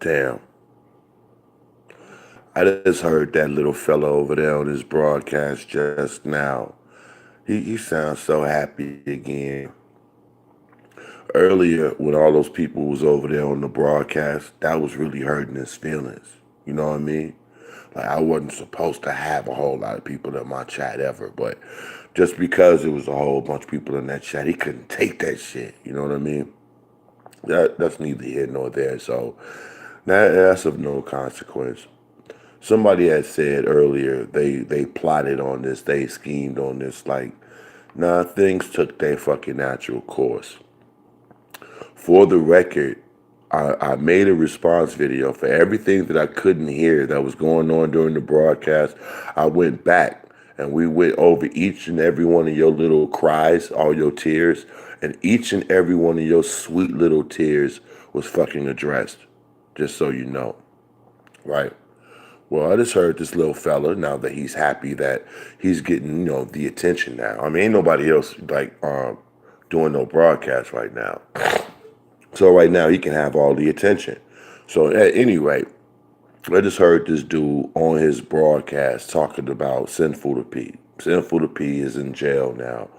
Damn. I just heard that little fella over there on his broadcast just now. He sounds so happy again. Earlier, when all those people was over there on the broadcast, that was really hurting his feelings. You know what I mean? Like, I wasn't supposed to have a whole lot of people in my chat ever, but just because there was a whole bunch of people in that chat, he couldn't take that shit. You know what I mean? That's neither here nor there. So that's of no consequence. Somebody had said earlier they plotted on this, they schemed on this. Like, nah, things took their fucking natural course. For the record, I made a response video for everything that I couldn't hear that was going on during the broadcast. I went back and we went over each and every one of your little cries, all your tears, and each and every one of your sweet little tears was fucking addressed. Just so you know, right? Well, I just heard this little fella now that he's happy that he's getting, the attention now. I mean, ain't nobody else like doing no broadcast right now. So right now he can have all the attention. So at any rate, I just heard this dude on his broadcast talking about Sinful to P. Sinful to P is in jail now,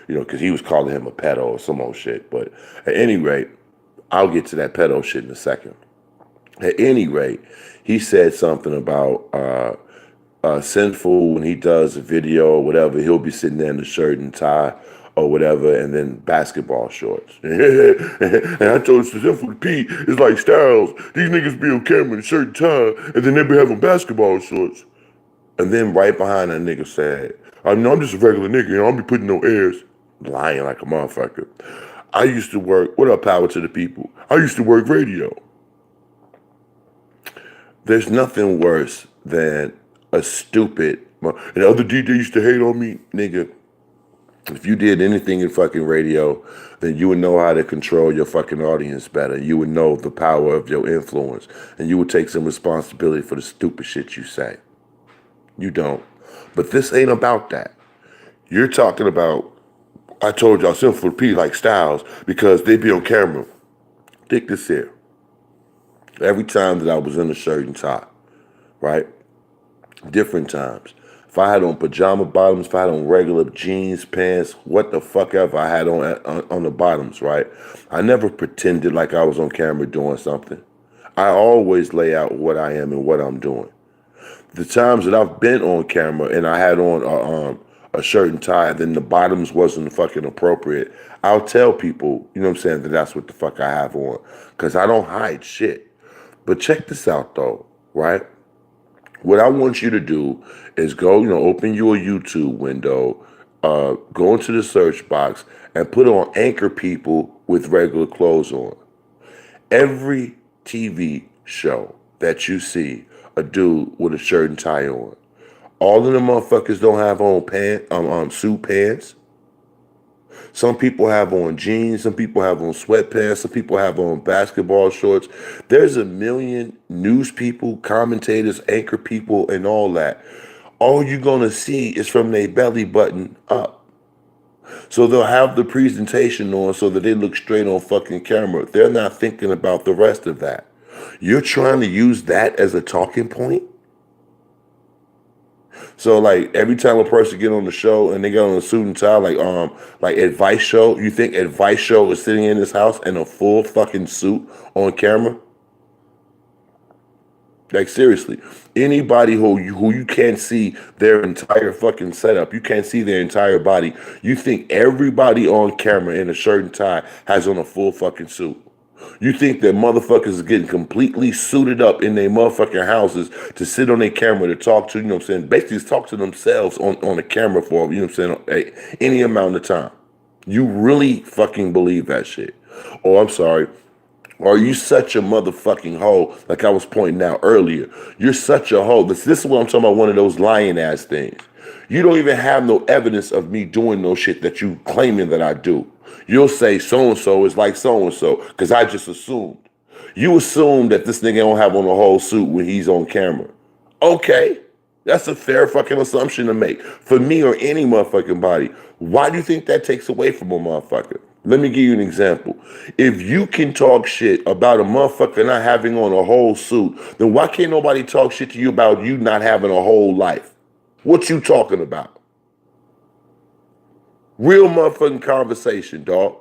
because he was calling him a pedo or some old shit. But at any rate, I'll get to that pedo shit in a second. At any rate, he said something about Sinful when he does a video or whatever, he'll be sitting there in a shirt and tie or whatever, and then basketball shorts. And I told him, Sinful P is like Styles. These niggas be on camera in a shirt and tie, and then they be having basketball shorts. And then right behind that nigga said, I'm just a regular nigga, I don't be putting no airs. Lying like a motherfucker. I used to work, what up, power to the people? I used to work radio. There's nothing worse than a stupid, and the other DJ used to hate on me, nigga. If you did anything in fucking radio, then you would know how to control your fucking audience better. You would know the power of your influence, and you would take some responsibility for the stupid shit you say. You don't. But this ain't about that. You're talking about, I told y'all, Sinful P like Styles, because they be on camera. Take this here. Every time that I was in a shirt and tie, right? Different times. If I had on pajama bottoms, if I had on regular jeans, pants, what the fuck ever I had on the bottoms, right? I never pretended like I was on camera doing something. I always lay out what I am and what I'm doing. The times that I've been on camera and I had on a shirt and tie, then the bottoms wasn't fucking appropriate, I'll tell people, that that's what the fuck I have on. Because I don't hide shit. But check this out though, right? What I want you to do is go, open your YouTube window, go into the search box and put on anchor people with regular clothes on. Every TV show that you see a dude with a shirt and tie on, all of the motherfuckers don't have on suit pants. Some people have on jeans, some people have on sweatpants, some people have on basketball shorts. There's a million news people, commentators, anchor people, and all that. All you're gonna see is from their belly button up. So they'll have the presentation on so that they look straight on fucking camera. They're not thinking about the rest of that. You're trying to use that as a talking point? So like every time a person get on the show and they get on a suit and tie, like Advice Show, you think Advice Show is sitting in his house in a full fucking suit on camera? Like seriously, anybody who you can't see their entire fucking setup, you can't see their entire body, you think everybody on camera in a shirt and tie has on a full fucking suit. You think that motherfuckers is getting completely suited up in their motherfucking houses to sit on their camera to talk to, basically talk to themselves on the camera for, any amount of time. You really fucking believe that shit. Oh, I'm sorry. Are you such a motherfucking hoe, like I was pointing out earlier? You're such a hoe. This is what I'm talking about, one of those lying ass things. You don't even have no evidence of me doing no shit that you claiming that I do. You'll say so-and-so is like so-and-so, because I just assumed. You assume that this nigga don't have on a whole suit when he's on camera. Okay, that's a fair fucking assumption to make. For me or any motherfucking body, why do you think that takes away from a motherfucker? Let me give you an example. If you can talk shit about a motherfucker not having on a whole suit, then why can't nobody talk shit to you about you not having a whole life? What you talking about? Real motherfucking conversation, dog.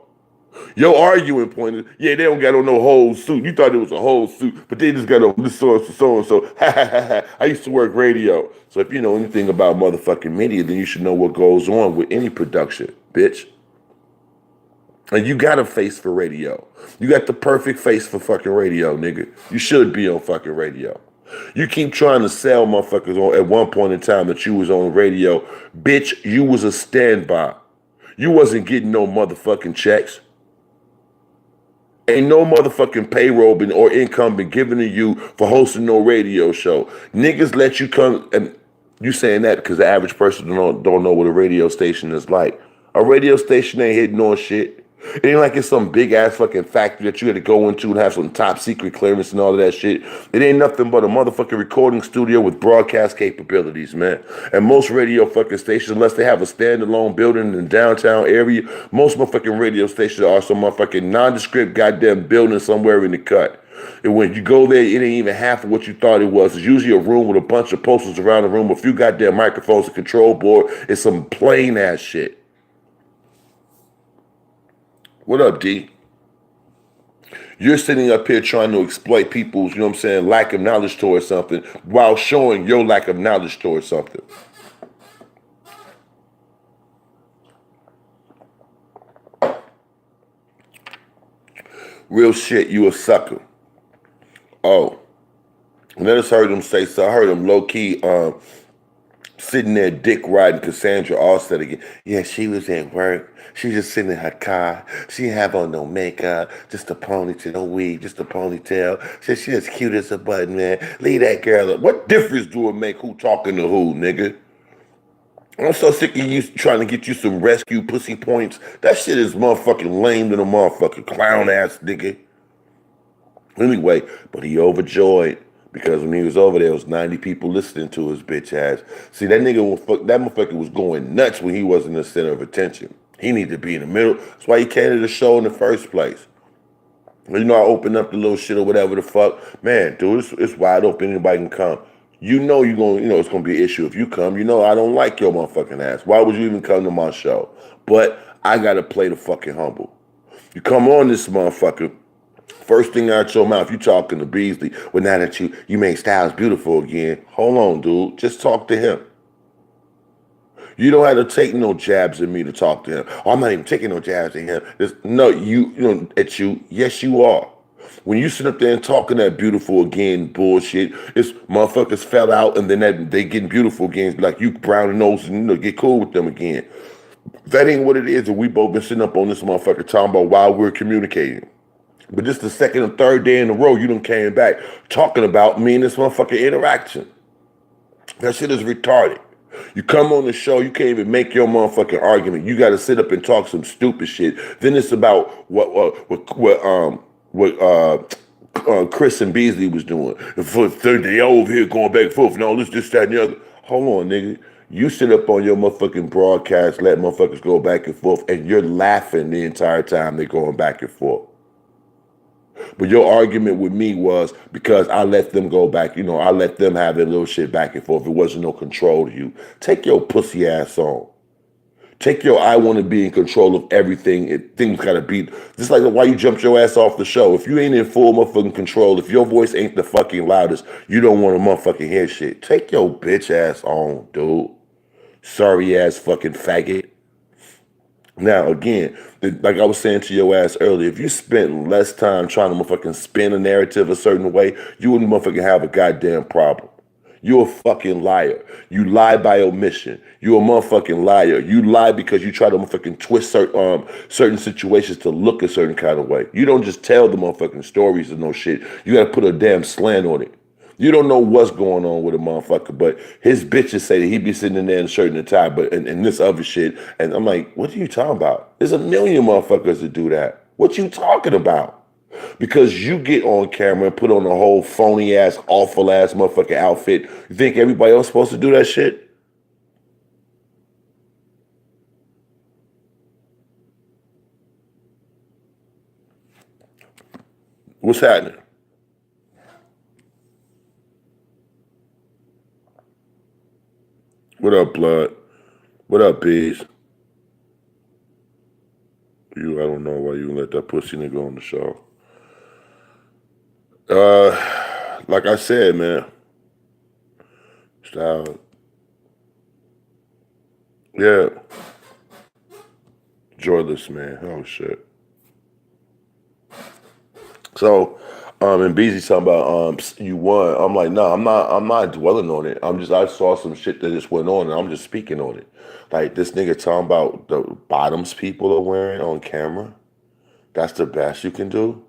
Your arguing point is, yeah, they don't got on no whole suit. You thought it was a whole suit, but they just got on this so and so. Ha ha ha ha. I used to work radio. So if you know anything about motherfucking media, then you should know what goes on with any production, bitch. And you got a face for radio. You got the perfect face for fucking radio, nigga. You should be on fucking radio. You keep trying to sell motherfuckers on at one point in time that you was on radio. Bitch, you was a standby. You wasn't getting no motherfucking checks. Ain't no motherfucking payroll been or income been given to you for hosting no radio show. Niggas let you come, and you saying that because the average person don't know what a radio station is like. A radio station ain't hitting on shit. It ain't like it's some big ass fucking factory that you had to go into and have some top secret clearance and all of that shit. It ain't nothing but a motherfucking recording studio with broadcast capabilities, man. And most radio fucking stations, unless they have a standalone building in the downtown area, most motherfucking radio stations are some motherfucking nondescript goddamn building somewhere in the cut. And when you go there, it ain't even half of what you thought it was. It's usually a room with a bunch of posters around the room, a few goddamn microphones, a control board. It's some plain ass shit. What up, D? You're sitting up here trying to exploit people's, you know what I'm saying, lack of knowledge towards something while showing your lack of knowledge towards something. Real shit, you a sucker. Oh, and I just heard him say so. I heard him low key sitting there dick riding Cassandra Allsted again. Yeah, she was at work. She was just sitting in her car. She didn't have on no makeup, just a ponytail, no wig, just a ponytail. She as cute as a button, man. Leave that girl up. What difference do it make who talking to who, nigga? I'm so sick of you trying to get you some rescue pussy points. That shit is motherfucking lame than a motherfucking clown ass nigga. Anyway, but he overjoyed because when he was over there was 90 people listening to his bitch ass. See, that motherfucker was going nuts when he wasn't the center of attention. He needed to be in the middle. That's why he came to the show in the first place. You know, I opened up the little shit or whatever the fuck. Man, dude, it's wide open. Anybody can come. You know it's gonna be an issue if you come. You know I don't like your motherfucking ass. Why would you even come to my show? But I gotta play the fucking humble. You come on this motherfucker. First thing out your mouth, you talking to Beasley. Well, now that you made Styles beautiful again. Hold on, dude. Just talk to him. You don't have to take no jabs at me to talk to him. Oh, I'm not even taking no jabs at him. No, you know, at you. Yes, you are. When you sit up there and talking that beautiful again bullshit, it's motherfuckers fell out and then they getting beautiful again. It's like you brown and nose and get cool with them again. That ain't what it is. And we both been sitting up on this motherfucker talking about while we're communicating. But this the second or third day in a row you done came back talking about me and this motherfucking interaction. That shit is retarded. You come on the show, you can't even make your motherfucking argument. You got to sit up and talk some stupid shit. Then it's about what Chris and Beasley was doing. For they over here going back and forth and all this, that, and the other. Hold on, nigga. You sit up on your motherfucking broadcast, let motherfuckers go back and forth, and you're laughing the entire time they're going back and forth. But your argument with me was because I let them go back, I let them have their little shit back and forth. It wasn't no control to you. Take your pussy ass on. Take your I want to be in control of everything. Things gotta be just like why you jumped your ass off the show. If you ain't in full motherfucking control, if your voice ain't the fucking loudest, you don't want to motherfucking hear shit. Take your bitch ass on, dude. Sorry ass fucking faggot. Now, again, like I was saying to your ass earlier, if you spent less time trying to motherfucking spin a narrative a certain way, you wouldn't motherfucking have a goddamn problem. You're a fucking liar. You lie by omission. You're a motherfucking liar. You lie because you try to motherfucking twist certain situations to look a certain kind of way. You don't just tell the motherfucking stories and no shit. You gotta put a damn slant on it. You don't know what's going on with a motherfucker, but his bitches say that he be sitting in there in a shirt and a tie, but and this other shit. And I'm like, what are you talking about? There's a million motherfuckers that do that. What you talking about? Because you get on camera and put on a whole phony ass, awful ass motherfucking outfit. You think everybody else supposed to do that shit? What's happening? What up, blood? What up, bees? I don't know why you let that pussy nigga on the show. Like I said, man. Style. Yeah. Joyless, man. Oh shit. So, and BZ talking about you won. I'm like, no, I'm not dwelling on it. I saw some shit that just went on and I'm just speaking on it. Like this nigga talking about the bottoms people are wearing on camera. That's the best you can do.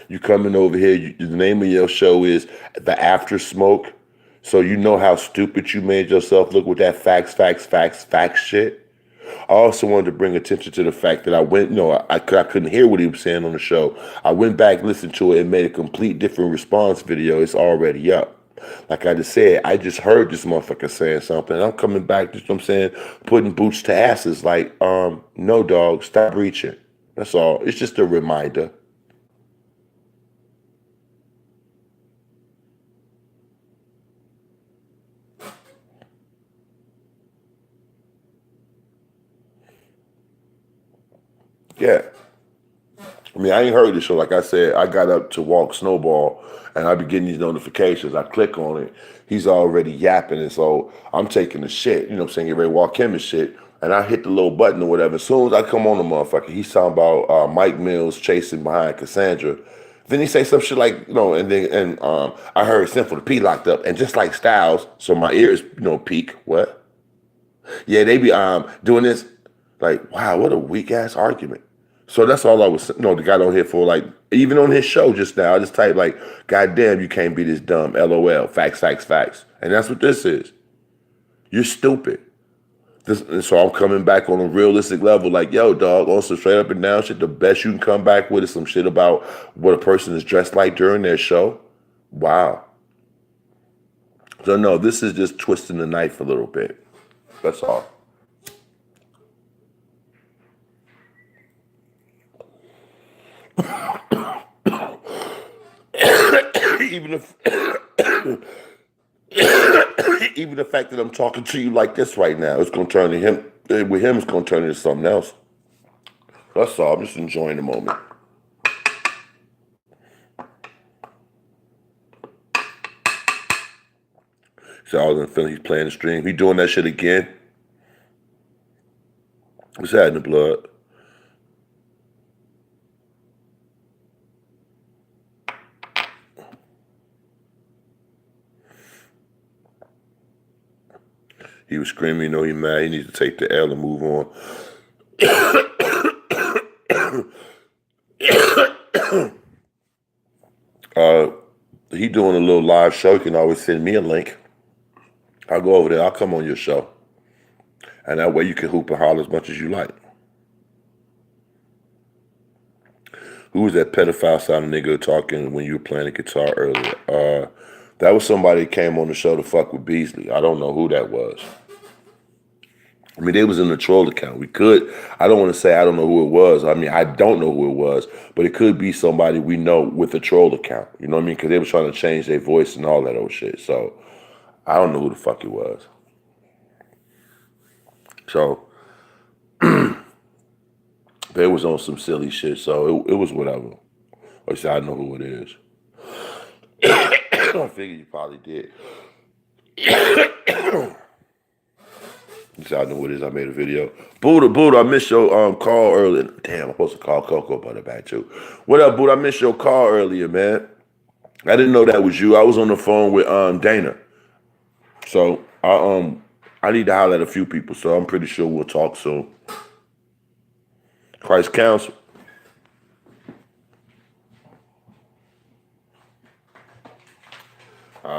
You coming over here, the name of your show is The After Smoke. So you know how stupid you made yourself look with that facts shit. I also wanted to bring attention to the fact that I couldn't hear what he was saying on the show. I went back, listened to it, and made a complete different response video. It's already up. Like I just said, I just heard this motherfucker saying something. I'm coming back, just what I'm saying, putting boots to asses. Like, no, dog, stop reaching. That's all. It's just a reminder. Yeah. I mean, I ain't heard this show. Like I said, I got up to walk Snowball, and I be getting these notifications. I click on it. He's already yapping, and so I'm taking the shit. You know what I'm saying? Get ready to walk him and shit. And I hit the little button or whatever. As soon as I come on the motherfucker, he's talking about Mike Mills chasing behind Cassandra. Then he say some shit like, I heard Sinful the P locked up, and just like Styles, so my ears, peak. What? Yeah, they be doing this. Like, wow, what a weak ass argument. So that's all I was, the guy on here for. Like, even on his show just now, I just typed like, God damn, you can't be this dumb. LOL. Facts, facts, facts. And that's what this is. You're stupid. And so I'm coming back on a realistic level, like, yo, dog, on some straight up and down shit. The best you can come back with is some shit about what a person is dressed like during their show. Wow. So no, this is just twisting the knife a little bit. That's all. even if even the fact that I'm talking to you like this right now, it's gonna turn to him. With him, it's gonna turn into something else. That's all. I'm just enjoying the moment. So I was in Philly. He's playing the stream. He doing that shit again. What's happening, blood? He was screaming, he mad. He needs to take the L and move on. He doing a little live show. You can always send me a link. I'll go over there. I'll come on your show. And that way you can hoop and holler as much as you like. Who was that pedophile sounding nigga talking when you were playing the guitar earlier? That was somebody that came on the show to fuck with Beasley. I don't know who that was. I mean, they was in the troll account. I don't want to say I don't know who it was. I mean, I don't know who it was, but it could be somebody we know with a troll account. You know what I mean? Because they were trying to change their voice and all that old shit. So, I don't know who the fuck it was. So, they was on some silly shit. So, it was whatever. Or say I know who it is. I figured you probably did. So I know what it is. I made a video. Buddha, I missed your call earlier. Damn, I'm supposed to call Coco Butter back too. What up, Buddha? I missed your call earlier, man. I didn't know that was you. I was on the phone with Dana. So I need to holler at a few people. So I'm pretty sure we'll talk soon. Christ Council.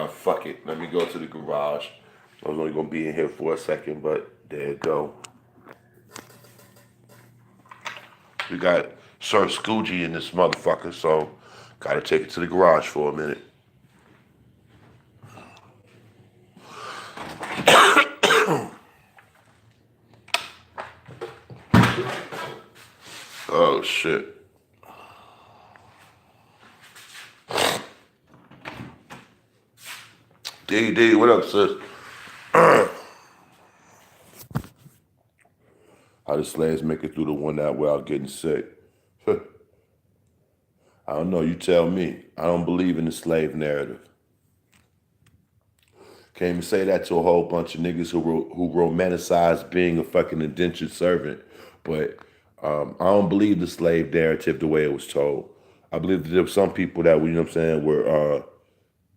Fuck it. Let me go to the garage. I was only gonna be in here for a second, but there it go. We got Sir Scoogie in this motherfucker, so gotta take it to the garage for a minute. Oh shit. D, what up, sis? How the slaves make it through the one night without getting sick? I don't know. You tell me. I don't believe in the slave narrative. Can't even say that to a whole bunch of niggas who romanticize being a fucking indentured servant. But I don't believe the slave narrative the way it was told. I believe that there were some people that, you know what I'm saying, were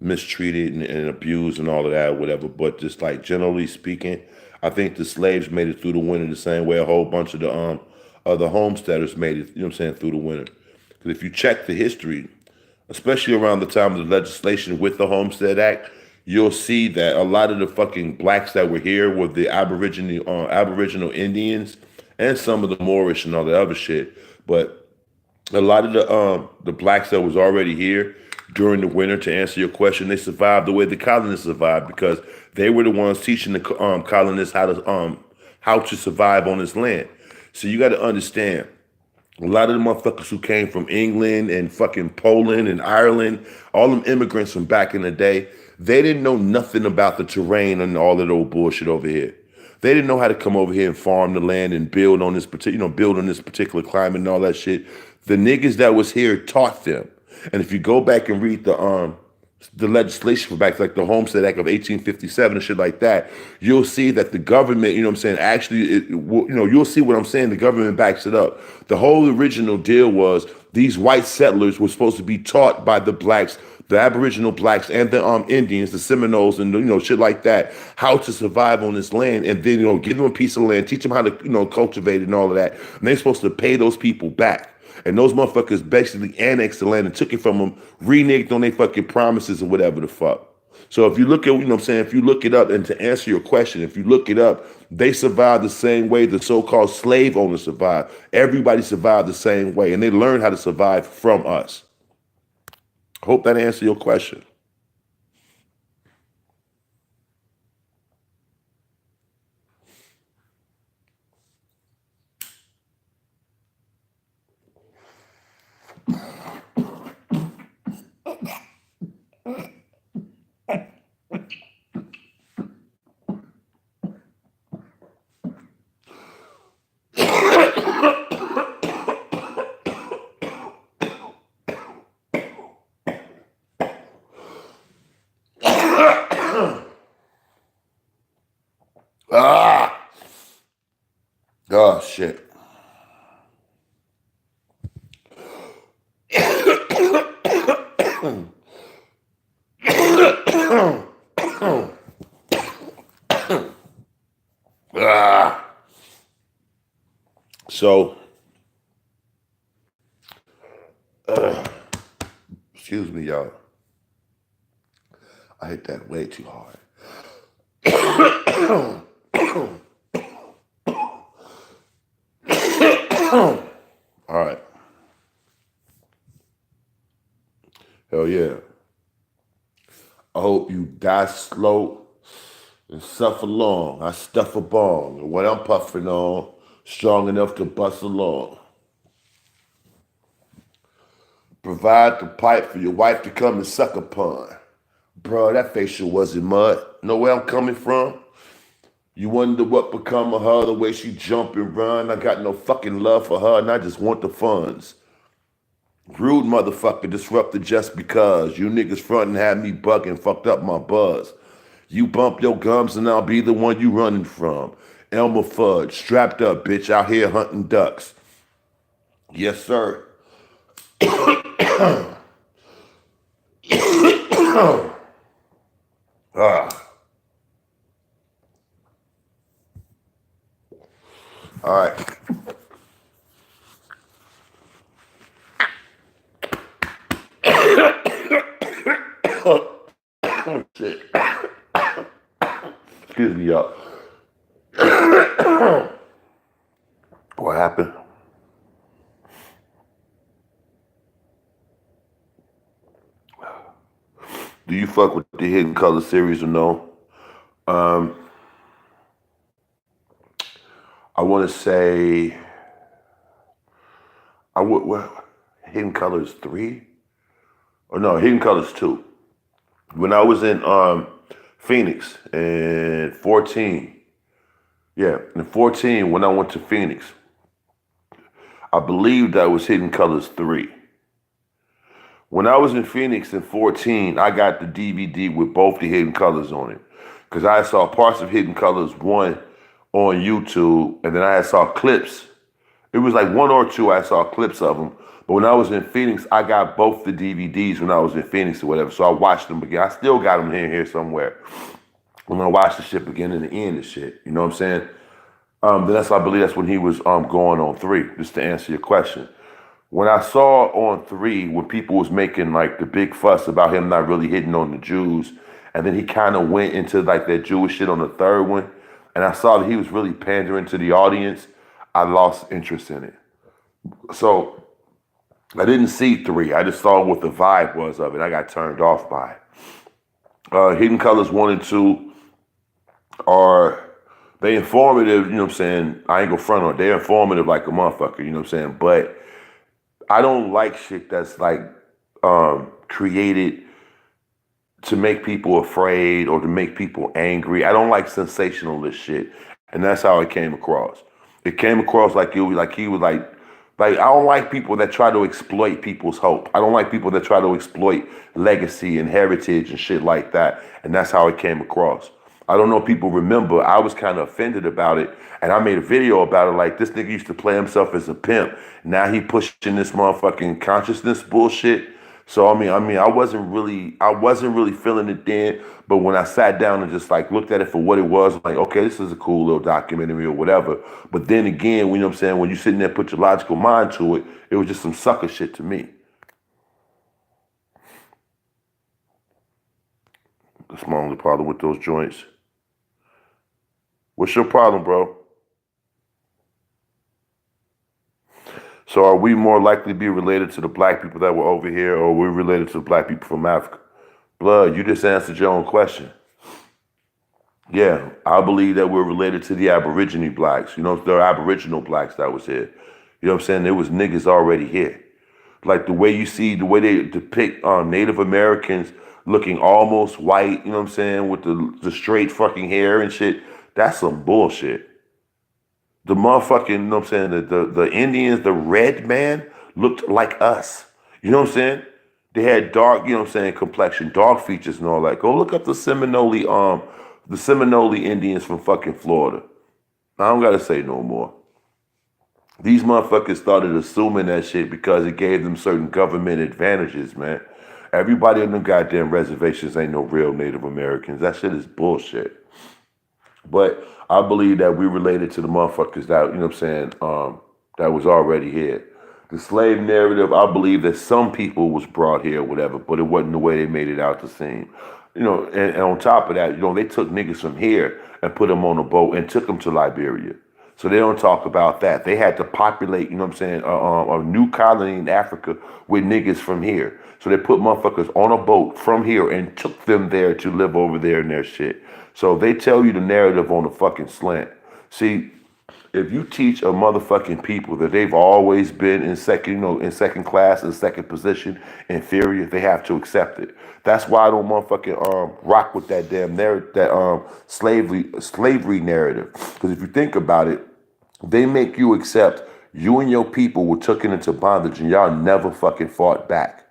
mistreated and abused and all of that, whatever. But just like generally speaking, I think the slaves made it through the winter the same way a whole bunch of the other homesteaders made it, you know what I'm saying, through the winter. Because if you check the history, especially around the time of the legislation with the Homestead Act, you'll see that a lot of the fucking blacks that were here were the Aboriginal Indians and some of the Moorish and all the other shit. But a lot of the blacks that was already here during the winter, to answer your question, they survived the way the colonists survived because they were the ones teaching the colonists how to survive on this land. So you got to understand, a lot of the motherfuckers who came from England and fucking Poland and Ireland, all them immigrants from back in the day, they didn't know nothing about the terrain and all of that old bullshit over here. They didn't know how to come over here and farm the land and build on this particular, build on this particular climate and all that shit. The niggas that was here taught them. And if you go back and read the legislation for back like the Homestead Act of 1857 and shit like that, you'll see that the government, you know what I'm saying, actually, you'll see what I'm saying, the government backs it up. The whole original deal was these white settlers were supposed to be taught by the blacks, the Aboriginal blacks and the Indians, the Seminoles and, shit like that, how to survive on this land and then, give them a piece of land, teach them how to, cultivate it and all of that. And they're supposed to pay those people back. And those motherfuckers basically annexed the land and took it from them, reneged on their fucking promises or whatever the fuck. So if you look at, if you look it up, and to answer your question, if you look it up, they survived the same way the so-called slave owners survived. Everybody survived the same way, and they learned how to survive from us. Hope that answered your question. Oh, shit. So, excuse me, y'all. I hit that way too hard. All right. Hell yeah. I hope you die slow and suffer long. I stuff a bong, and what I'm puffing on, strong enough to bust along. Provide the pipe for your wife to come and suck upon. Bro, that facial wasn't mud. Know where I'm coming from? You wonder what become of her, the way she jump and run. I got no fucking love for her, and I just want the funds. Rude motherfucker, disrupted just because. You niggas frontin' had me bugging, fucked up my buzz. You bump your gums and I'll be the one you running from. Elmer Fudd, strapped up, bitch, out here hunting ducks. Yes, sir. All right. Oh, shit. Excuse me, y'all. What happened? Do you fuck with the Hidden Color series or no? I want to say, Hidden Colors 3? Or no, Hidden Colors 2. When I was in Phoenix in 14. Yeah, in 14 when I went to Phoenix, I believe that was Hidden Colors 3. When I was in Phoenix in 14, I got the DVD with both the Hidden Colors on it. Because I saw parts of Hidden Colors 1 on YouTube, and then I saw clips. It was like one or two I saw clips of them. But when I was in Phoenix, I got both the DVDs when I was in Phoenix or whatever. So I watched them again. I still got them here somewhere. When I watched the shit beginning and end and shit. You know what I'm saying? Then I believe that's when he was going on 3, just to answer your question. When I saw on 3, when people was making like the big fuss about him not really hitting on the Jews, and then he kind of went into like that Jewish shit on the third one, and I saw that he was really pandering to the audience, I lost interest in it. So I didn't see 3. I just saw what the vibe was of it. I got turned off by it. Hidden Colors 1 and 2 are they informative, you know what I'm saying? I ain't gonna front on it. They're informative like a motherfucker, you know what I'm saying? But I don't like shit that's like created to make people afraid or to make people angry. I don't like sensationalist shit, and that's how it came across. It came across like he was like I don't like people that try to exploit people's hope. I don't like people that try to exploit legacy and heritage and shit like that, and that's how it came across. I don't know if people remember, I was kind of offended about it, and I made a video about it. Like, this nigga used to play himself as a pimp. Now he pushing this motherfucking consciousness bullshit. So I wasn't really feeling it then. But when I sat down and just like looked at it for what it was, like, okay, this is a cool little documentary or whatever. But then again, you know what I'm saying, when you sitting there, put your logical mind to it, it was just some sucker shit to me. That's my only problem with those joints. What's your problem, bro? So are we more likely to be related to the black people that were over here, or are we related to the black people from Africa? Blood, you just answered your own question. Yeah, I believe that we're related to the Aborigine blacks. You know, the Aboriginal blacks that was here. You know what I'm saying? There was niggas already here. Like the way you see, the way they depict Native Americans looking almost white, you know what I'm saying, with the straight fucking hair and shit, that's some bullshit. The motherfucking, you know what I'm saying, the Indians, the red man looked like us. You know what I'm saying? They had dark, you know what I'm saying, complexion, dark features and all that. Go look up the Seminole Indians from fucking Florida. I don't gotta say no more. These motherfuckers started assuming that shit because it gave them certain government advantages, man. Everybody on them goddamn reservations ain't no real Native Americans. That shit is bullshit. But I believe that we related to the motherfuckers that, you know what I'm saying, that was already here. The slave narrative, I believe that some people was brought here or whatever, but it wasn't the way they made it out to seem. You know, and on top of that, you know, they took niggas from here and put them on a boat and took them to Liberia. So they don't talk about that. They had to populate, you know what I'm saying, a new colony in Africa with niggas from here. So they put motherfuckers on a boat from here and took them there to live over there in their shit. So they tell you the narrative on the fucking slant. See, if you teach a motherfucking people that they've always been in second, you know, in second class, in second position, inferior, they have to accept it. That's why I don't motherfucking rock with that damn narrative, that slavery narrative. Because if you think about it, they make you accept you and your people were taken into bondage and y'all never fucking fought back.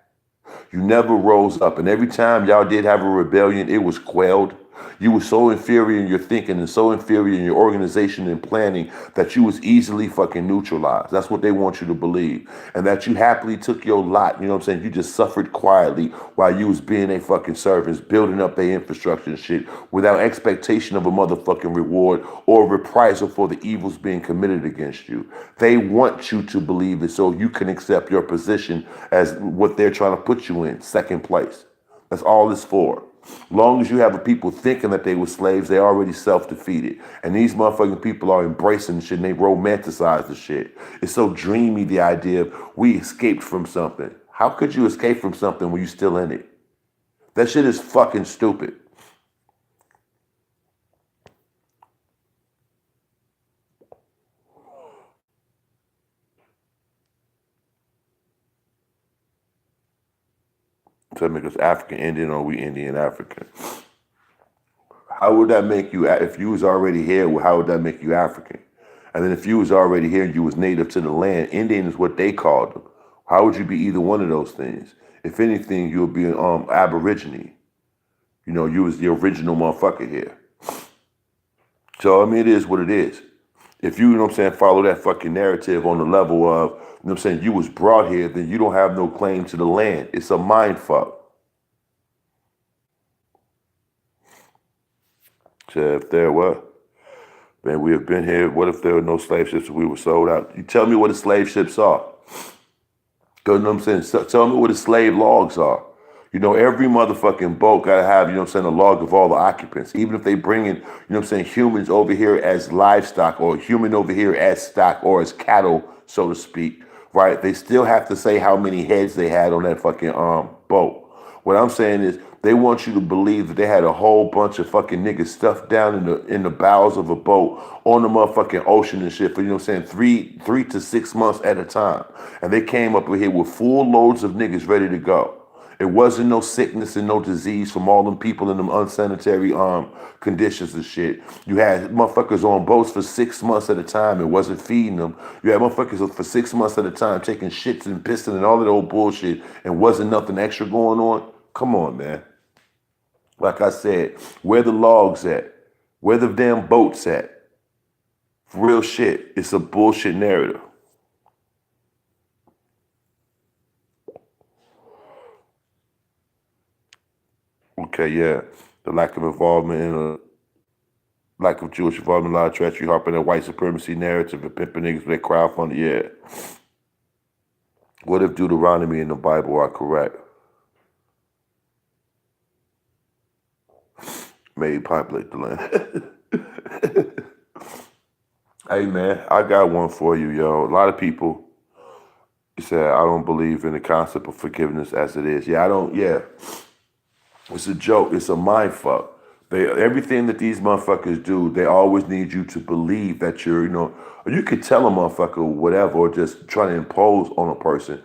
You never rose up. And every time y'all did have a rebellion, it was quelled. You were so inferior in your thinking and so inferior in your organization and planning that you was easily fucking neutralized. That's what they want you to believe. And that you happily took your lot, you know what I'm saying? You just suffered quietly while you was being a fucking servants, building up their infrastructure and shit without expectation of a motherfucking reward or reprisal for the evils being committed against you. They want you to believe it so you can accept your position as what they're trying to put you in, second place. That's all it's for. Long as you have a people thinking that they were slaves, they already self-defeated. And these motherfucking people are embracing the shit and they romanticize the shit. It's so dreamy, the idea of we escaped from something. How could you escape from something when you're still in it? That shit is fucking stupid. Tell me, because African Indian or we Indian African? How would that make you, if you was already here, how would that make you African? And then if you was already here and you was native to the land, Indian is what they called them. How would you be either one of those things? If anything, you would be an aborigine. You know, you was the original motherfucker here. So, I mean, it is what it is. If you know what I'm saying, follow that fucking narrative on the level of, you know what I'm saying, you was brought here, then you don't have no claim to the land. It's a mind fuck. So if there were, man, we have been here. What if there were no slave ships and we were sold out? You tell me what the slave ships are. Because, you know what I'm saying, so, tell me what the slave logs are. You know, every motherfucking boat got to have, you know what I'm saying, a log of all the occupants. Even if they bring in, you know what I'm saying, humans over here as livestock or human over here as stock or as cattle, so to speak, right? They still have to say how many heads they had on that fucking boat. What I'm saying is they want you to believe that they had a whole bunch of fucking niggas stuffed down in the bowels of a boat on the motherfucking ocean and shit for, you know what I'm saying, 3 to 6 months at a time. And they came up here with full loads of niggas ready to go. It wasn't no sickness and no disease from all them people in them unsanitary conditions and shit. You had motherfuckers on boats for 6 months at a time and wasn't feeding them. You had motherfuckers for 6 months at a time taking shits and pissing and all that old bullshit and wasn't nothing extra going on. Come on, man. Like I said, where the logs at? Where the damn boats at? For real shit. It's a bullshit narrative. Okay, yeah. The lack of involvement in a lack of Jewish involvement, a lot of treachery, harping a white supremacy narrative and pimping niggas with their crowdfunding. Yeah. What if Deuteronomy and the Bible are correct? Maybe populate the land. Hey man, I got one for you, yo. A lot of people say I don't believe in the concept of forgiveness as it is. Yeah, I don't. Yeah, it's a joke. It's a mind fuck. Everything that these motherfuckers do, they always need you to believe that you're, you know, you could tell a motherfucker whatever or just try to impose on a person.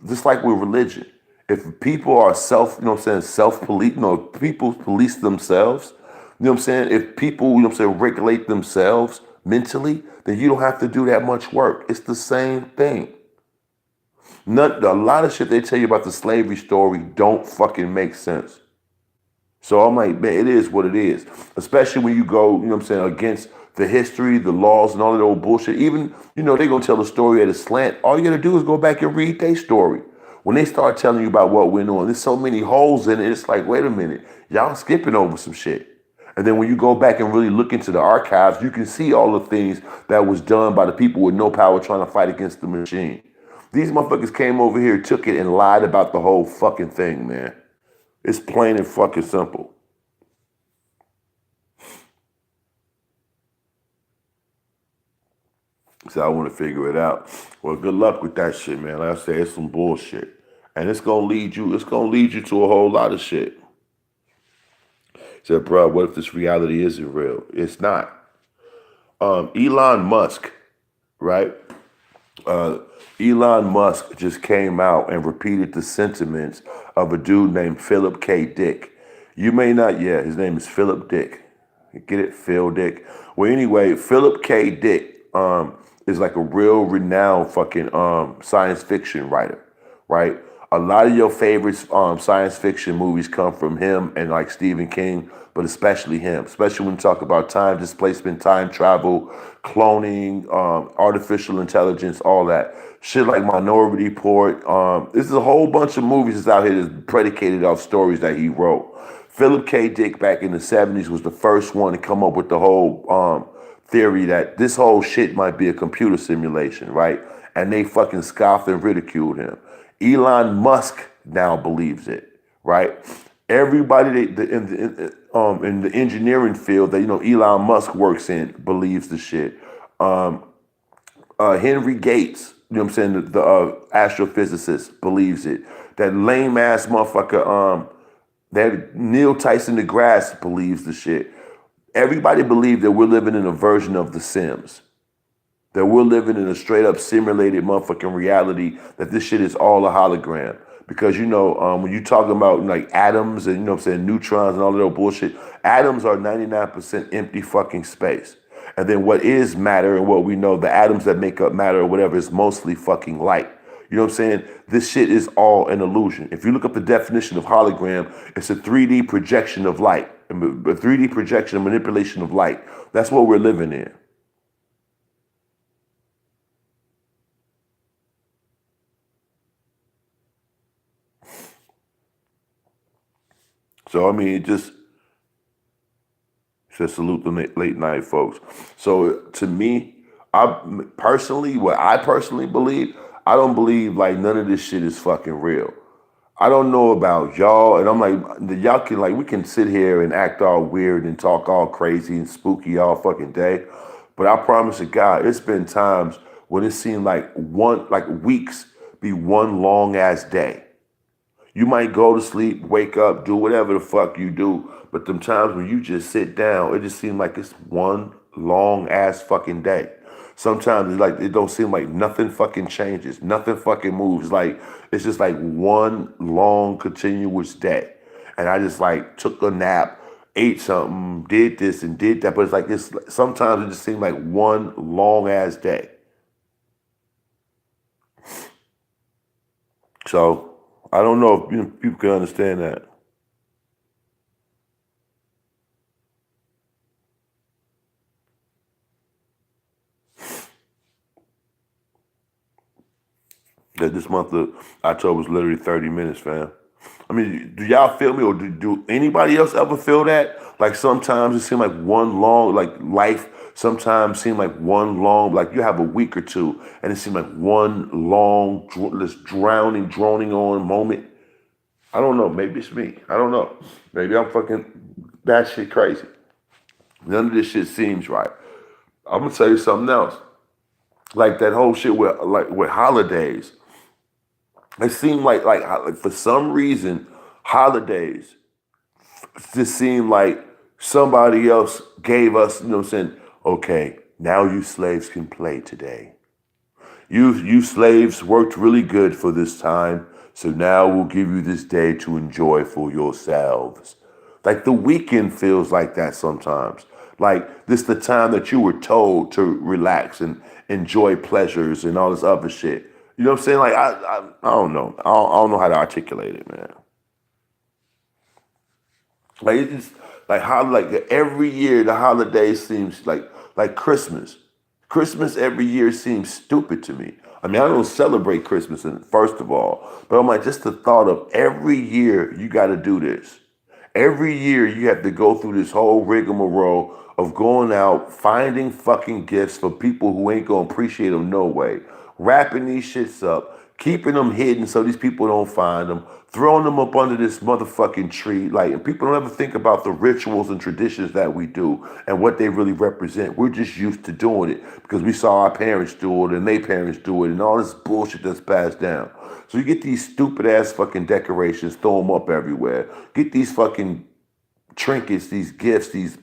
Just like with religion. If people are you know what I'm saying, self-police, you know, people police themselves, you know what I'm saying? If people, you know what I'm saying, regulate themselves mentally, then you don't have to do that much work. It's the same thing. A lot of shit they tell you about the slavery story don't fucking make sense. So I'm like, man, it is what it is. Especially when you go, you know what I'm saying, against the history, the laws, and all that old bullshit. Even, you know, they're going to tell the story at a slant. All you got to do is go back and read their story. When they start telling you about what went on, there's so many holes in it. It's like, wait a minute, y'all skipping over some shit. And then when you go back and really look into the archives, you can see all the things that was done by the people with no power trying to fight against the machine. These motherfuckers came over here, took it, and lied about the whole fucking thing, man. It's plain and fucking simple. So I want to figure it out. Well, good luck with that shit, man. Like I say, it's some bullshit. And it's gonna lead you to a whole lot of shit. Said, bro, what if this reality isn't real? It's not. Elon Musk, right? Elon Musk just came out and repeated the sentiments of a dude named Philip K. Dick. You may not, yeah, his name is Philip Dick. Get it? Phil Dick. Well, anyway, Philip K. Dick is like a real renowned fucking science fiction writer, right? A lot of your favorite science fiction movies come from him and like Stephen King, but especially him. Especially when you talk about time displacement, time travel, cloning, artificial intelligence, all that shit like Minority Report. This is a whole bunch of movies that's out here that's predicated off stories that he wrote. Philip K. Dick back in the 70s was the first one to come up with the whole theory that this whole shit might be a computer simulation, right? And they fucking scoffed and ridiculed him. Elon Musk now believes it, right? Everybody in the engineering field that, you know, Elon Musk works in believes the shit. Henry Gates, you know what I'm saying, the astrophysicist believes it. That lame ass motherfucker, that Neil Tyson deGrasse believes the shit. Everybody believes that we're living in a version of The Sims. That we're living in a straight up simulated motherfucking reality, that this shit is all a hologram. Because when you talking about like atoms and what I'm saying neutrons and all of that bullshit, atoms are 99% empty fucking space. And then what is matter and what we know, the atoms that make up matter or whatever is mostly fucking light. You know what I'm saying? This shit is all an illusion. If you look up the definition of hologram, it's a 3D projection of light, a 3D projection and manipulation of light. That's what we're living in. So I mean, it just says salute the late night folks. So to me, what I personally believe, I don't believe like none of this shit is fucking real. I don't know about y'all, and I'm like, y'all can like we can sit here and act all weird and talk all crazy and spooky all fucking day, but I promise you, God, it's been times when it seemed like weeks be one long ass day. You might go to sleep, wake up, do whatever the fuck you do, but them times when you just sit down, it just seems like it's one long ass fucking day. Sometimes it don't seem like nothing fucking changes, nothing fucking moves. Like it's just like one long continuous day. And I just like took a nap, ate something, did this and did that, but it's sometimes it just seems like one long ass day. So I don't know if people can understand that. That this month of October was literally 30 minutes, fam. I mean, do y'all feel me, or do anybody else ever feel that? Like sometimes it seems like one long, like life. Sometimes seem like one long, like you have a week or two, and it seems like one long, this drowning, droning on moment. I don't know. Maybe it's me. I don't know. Maybe I'm fucking batshit crazy. None of this shit seems right. I'm gonna tell you something else. Like that whole shit with holidays. It seemed like for some reason holidays just seemed like somebody else gave us, what I'm saying, okay, now you slaves can play today. You slaves worked really good for this time, so now we'll give you this day to enjoy for yourselves. Like the weekend feels like that sometimes. Like this the time that you were told to relax and enjoy pleasures and all this other shit. You know what I'm saying? Like I don't know. I don't know how to articulate it, man. Like it's just like how like every year the holiday seems like Christmas. Christmas every year seems stupid to me. I mean, I don't celebrate Christmas, first of all, but I'm like, just the thought of every year you got to do this. Every year you have to go through this whole rigmarole of going out, finding fucking gifts for people who ain't gonna appreciate them no way, wrapping these shits up, keeping them hidden so these people don't find them, throwing them up under this motherfucking tree. Like, and people don't ever think about the rituals and traditions that we do and what they really represent. We're just used to doing it because we saw our parents do it and their parents do it and all this bullshit that's passed down. So you get these stupid ass fucking decorations, throw them up everywhere. Get these fucking trinkets, these gifts, these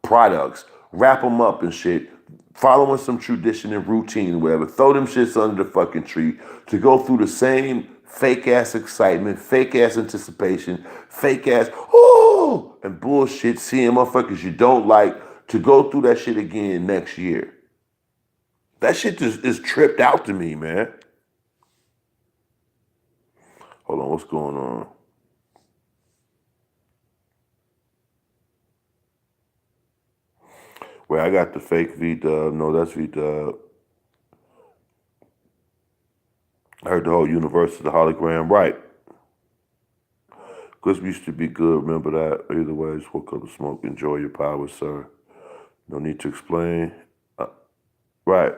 products, wrap them up and shit, following some tradition and routine, whatever. Throw them shits under the fucking tree to go through the same fake ass excitement, fake ass anticipation, fake ass oh and bullshit. Seeing motherfuckers you don't like to go through that shit again next year. That shit just is tripped out to me, man. Hold on, what's going on? Wait, I got the fake V dub. No, that's V dub. I heard the whole universe of the hologram. Right. Christmas used to be good. Remember that? Either way, just woke up to smoke. Enjoy your power, sir. No need to explain. Uh, right.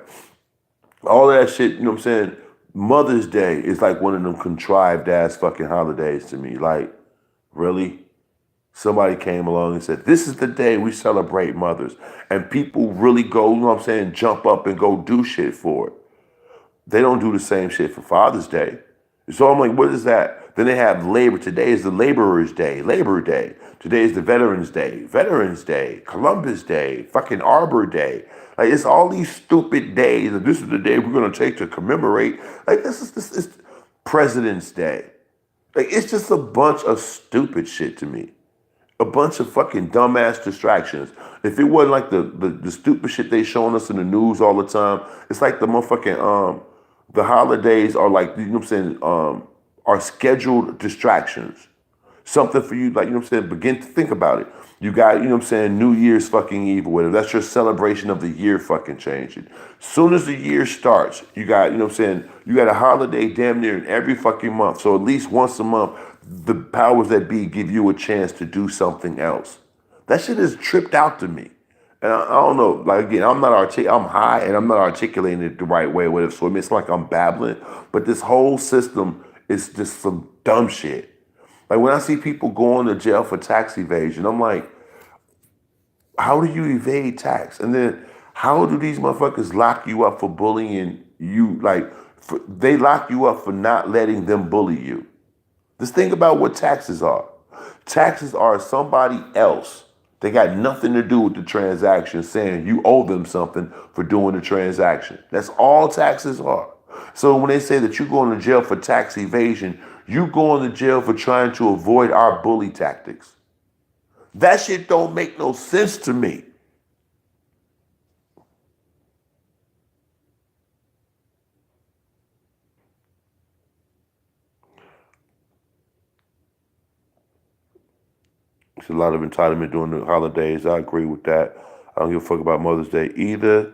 All that shit, you know what I'm saying? Mother's Day is like one of them contrived ass fucking holidays to me. Like, really? Somebody came along and said, this is the day we celebrate mothers. And people really go, you know what I'm saying, jump up and go do shit for it. They don't do the same shit for Father's Day. So I'm like, what is that? Then they have labor. Today is the Laborer's Day, Labor Day. Today is the Veterans Day, Columbus Day, fucking Arbor Day. Like it's all these stupid days, and this is the day we're gonna take to commemorate. Like this is President's Day. Like, it's just a bunch of stupid shit to me. A bunch of fucking dumbass distractions. If it wasn't like the stupid shit they showing us in the news all the time, it's like the motherfucking the holidays are like, you know what I'm saying, are scheduled distractions. Something for you, like, you know what I'm saying, begin to think about it. You got, you know what I'm saying, New Year's fucking Eve or whatever. That's your celebration of the year fucking changing. Soon as the year starts, you got, you know what I'm saying, you got a holiday damn near in every fucking month. So at least once a month, the powers that be give you a chance to do something else. That shit is tripped out to me. And I don't know, like, again, I'm high and I'm not articulating it the right way, whatever. So it's like I'm babbling. But this whole system is just some dumb shit. Like, when I see people going to jail for tax evasion, I'm like, how do you evade tax? And then how do these motherfuckers lock you up for bullying you? Like, they lock you up for not letting them bully you. Just think about what taxes are. Taxes are somebody else. They got nothing to do with the transaction saying you owe them something for doing the transaction. That's all taxes are. So when they say that you're going to jail for tax evasion, you going to jail for trying to avoid our bully tactics. That shit don't make no sense to me. It's a lot of entitlement during the holidays. I agree with that. I don't give a fuck about Mother's Day either.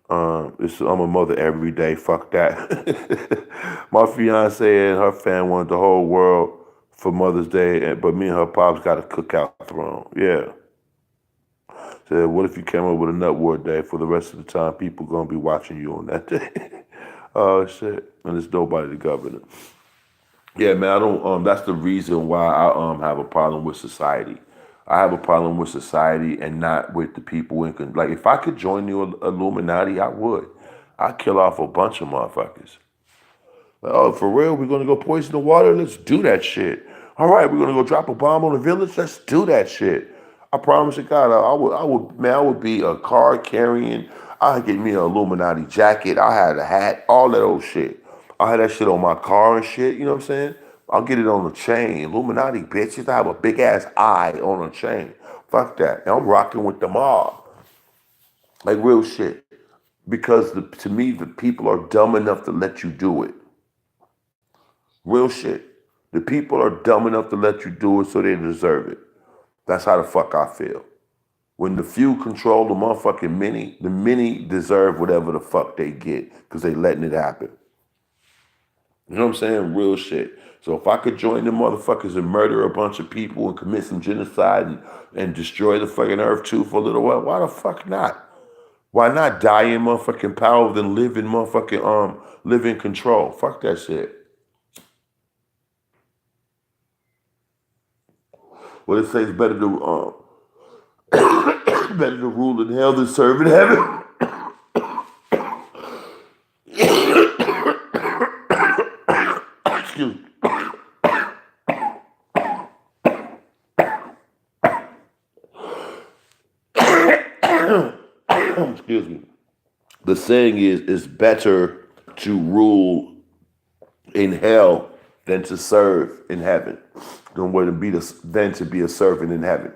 I'm a mother every day. Fuck that. My fiance and her fam wanted the whole world for Mother's Day, but me and her pops got a cookout thrown. Yeah. Said, what if you came up with a nut ward day for the rest of the time? People gonna be watching you on that day. Oh shit! And there's nobody to govern it. Yeah, man. I don't. That's the reason why I have a problem with society. I have a problem with society and not with the people in. Like, if I could join the Illuminati, I would. I'd kill off a bunch of motherfuckers. Like, oh, for real? We're gonna go poison the water? Let's do that shit. All right, we're gonna go drop a bomb on the village? Let's do that shit. I promise you, God, man, I would be a car carrying. I'd get me an Illuminati jacket. I had a hat, all that old shit. I had that shit on my car and shit. You know what I'm saying? I'll get it on a chain. Illuminati bitches. I have a big ass eye on a chain. Fuck that. And I'm rocking with the mob, like real shit. Because to me, the people are dumb enough to let you do it. Real shit. The people are dumb enough to let you do it, so they deserve it. That's how the fuck I feel. When the few control the motherfucking many, the many deserve whatever the fuck they get because they letting it happen. You know what I'm saying? Real shit. So if I could join the motherfuckers and murder a bunch of people and commit some genocide and destroy the fucking earth too for a little while, why the fuck not? Why not die in motherfucking power than live in motherfucking live in control? Fuck that shit. What it says better to better to rule in hell than serve in heaven. Excuse me. Excuse me. The saying is, it's better to rule in hell than to serve in heaven. Than to be a servant in heaven.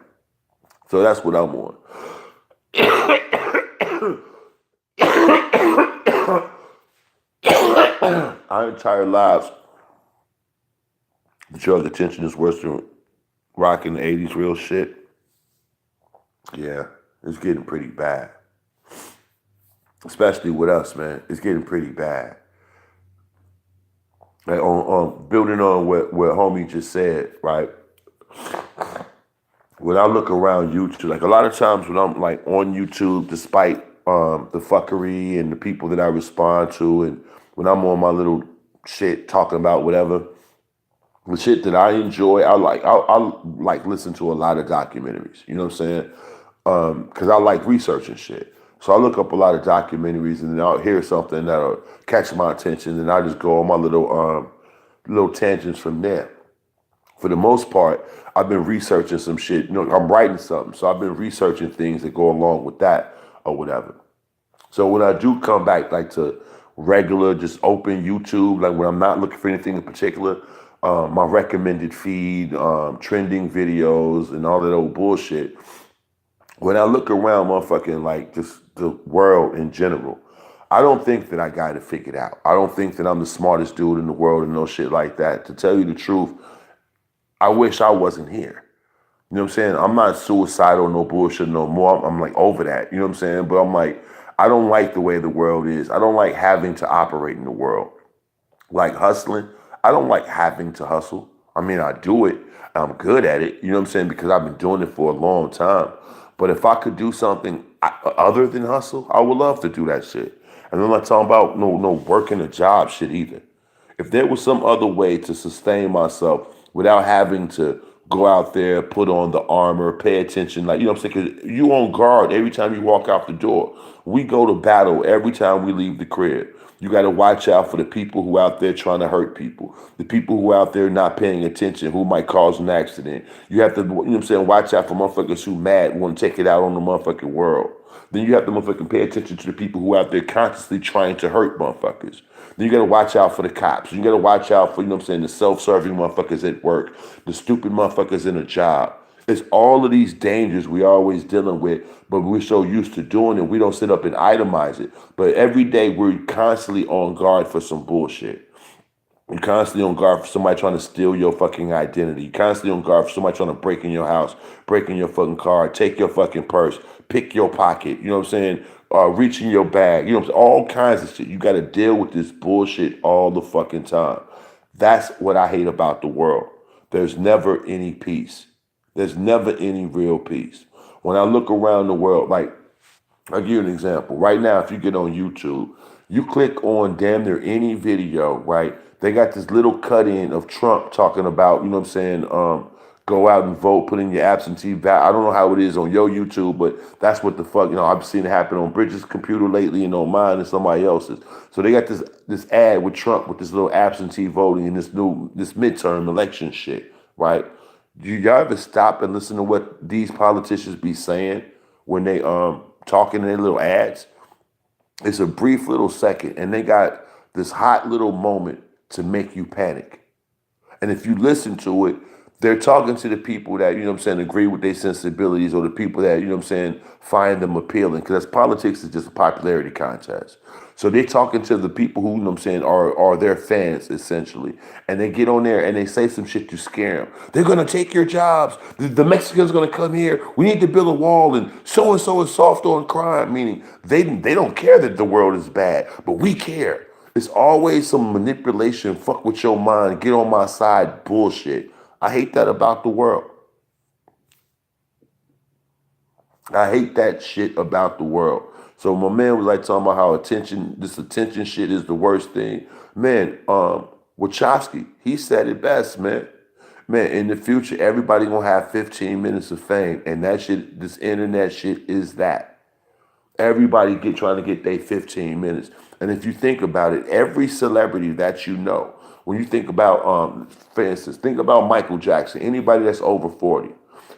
So that's what I'm on. Our entire lives, drug attention is worse than rock in the 80s, real shit. Yeah, it's getting pretty bad. Especially with us, man. It's getting pretty bad. Like, on building on what homie just said, right? When I look around YouTube, like a lot of times when I'm like on YouTube, despite the fuckery and the people that I respond to, and when I'm on my little shit talking about whatever, the shit that I enjoy, I like listen to a lot of documentaries. You know what I'm saying? Because I like researching shit. So I look up a lot of documentaries, and then I'll hear something that'll catch my attention, and I just go on my little tangents from there. For the most part, I've been researching some shit. You know, I'm writing something, so I've been researching things that go along with that or whatever. So when I do come back, like to regular, just open YouTube, like when I'm not looking for anything in particular, my recommended feed, trending videos, and all that old bullshit. When I look around, motherfucking like just the world in general, I don't think that I got it figured out. I don't think that I'm the smartest dude in the world and no shit like that. To tell you the truth, I wish I wasn't here. You know what I'm saying? I'm not suicidal, no bullshit no more. I'm like over that. You know what I'm saying? But I'm like, I don't like the way the world is. I don't like having to operate in the world. Like hustling, I don't like having to hustle. I mean, I do it. I'm good at it. You know what I'm saying? Because I've been doing it for a long time. But if I could do something other than hustle, I would love to do that shit. And I'm not talking about no working a job shit either. If there was some other way to sustain myself without having to go out there, put on the armor, pay attention, like, you know what I'm saying? Because you on guard every time you walk out the door. We go to battle every time we leave the crib. You got to watch out for the people who out there trying to hurt people, the people who out there not paying attention, who might cause an accident. You have to, you know what I'm saying, watch out for motherfuckers who mad, want to take it out on the motherfucking world. Then you have to motherfucking pay attention to the people who out there consciously trying to hurt motherfuckers. Then you gotta watch out for the cops. You gotta watch out for, you know what I'm saying, the self-serving motherfuckers at work, the stupid motherfuckers in a job. It's all of these dangers we always dealing with, but we're so used to doing it, we don't sit up and itemize it. But every day we're constantly on guard for some bullshit. You're constantly on guard for somebody trying to steal your fucking identity. You're constantly on guard for somebody trying to break in your house, break in your fucking car, take your fucking purse, pick your pocket. You know what I'm saying? Reach in your bag. You know what I'm saying? All kinds of shit. You got to deal with this bullshit all the fucking time. That's what I hate about the world. There's never any peace. There's never any real peace. When I look around the world, like, I'll give you an example. Right now, if you get on YouTube, you click on damn near any video, right? They got this little cut in of Trump talking about, you know what I'm saying, go out and vote, put in your absentee ballot. I don't know how it is on your YouTube, but that's what the fuck, you know, I've seen it happen on Bridget's computer lately and on mine and somebody else's. So they got this ad with Trump with this little absentee voting and this midterm election shit, right? Do y'all ever stop and listen to what these politicians be saying when they talking in their little ads? It's a brief little second, and they got this hot little moment to make you panic. And if you listen to it, they're talking to the people that, you know what I'm saying, agree with their sensibilities, or the people that, you know what I'm saying, find them appealing. Because politics is just a popularity contest. So they're talking to the people who, you know what I'm saying, are their fans, essentially. And they get on there and they say some shit to scare them. They're going to take your jobs. The Mexicans are going to come here. We need to build a wall. And so is soft on crime, meaning they don't care that the world is bad, but we care. It's always some manipulation, fuck with your mind, get on my side bullshit. I hate that about the world. I hate that shit about the world. So my man was like talking about how this attention shit is the worst thing. Man, Wachowski, he said it best, man. Man, in the future, everybody gonna have 15 minutes of fame, and that shit, this internet shit is that. Everybody trying to get their 15 minutes. And if you think about it, every celebrity that you know, when you think about, for instance, think about Michael Jackson, anybody that's over 40.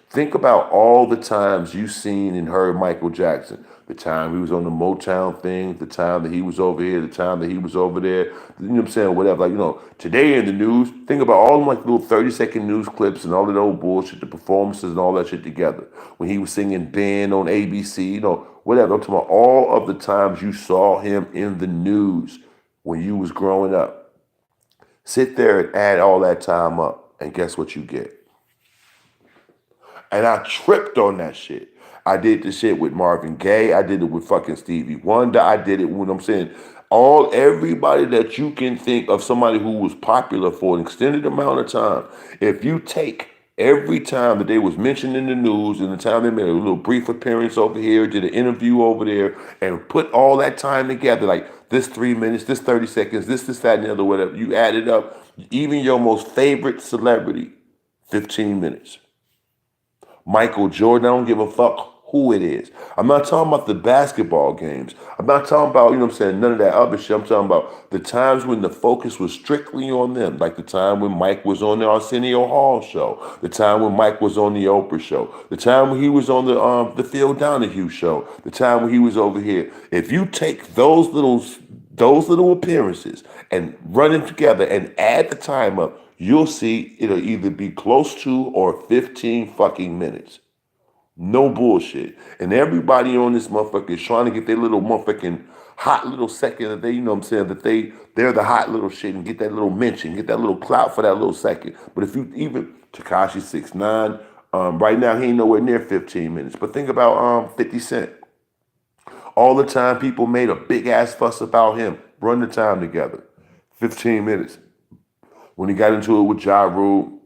Think about all the times you've seen and heard Michael Jackson. The time he was on the Motown thing, the time that he was over here, the time that he was over there, you know what I'm saying, whatever. Like, you know, today in the news, think about all them like little 30-second news clips and all that old bullshit, the performances and all that shit together. When he was singing Ben on ABC, you know, whatever. I'm talking about all of the times you saw him in the news when you was growing up. Sit there and add all that time up, and guess what you get? And I tripped on that shit. I did this shit with Marvin Gaye. I did it with fucking Stevie Wonder. I did it when I'm saying everybody that you can think of, somebody who was popular for an extended amount of time. If you take every time that they was mentioned in the news and the time they made a little brief appearance over here, did an interview over there, and put all that time together, like this 3 minutes, this 30 seconds, this, that, and the other, whatever, you add it up, even your most favorite celebrity, 15 minutes. Michael Jordan, I don't give a fuck who it is. I'm not talking about the basketball games. I'm not talking about, you know what I'm saying, none of that other shit. I'm talking about the times when the focus was strictly on them, like the time when Mike was on the Arsenio Hall show, the time when Mike was on the Oprah show, the time when he was on the Phil Donahue show, the time when he was over here. If you take those little those little appearances and running together and add the time up, you'll see it'll either be close to or 15 fucking minutes. No bullshit. And everybody on this motherfucker is trying to get their little motherfucking hot little second that they, you know what I'm saying, that they're the hot little shit and get that little mention, get that little clout for that little second. But if you even Takashi 6ix9ine, right now he ain't nowhere near 15 minutes. But think about 50 Cent. All the time people made a big ass fuss about him. Run the time together. 15 minutes. When he got into it with Ja Rule,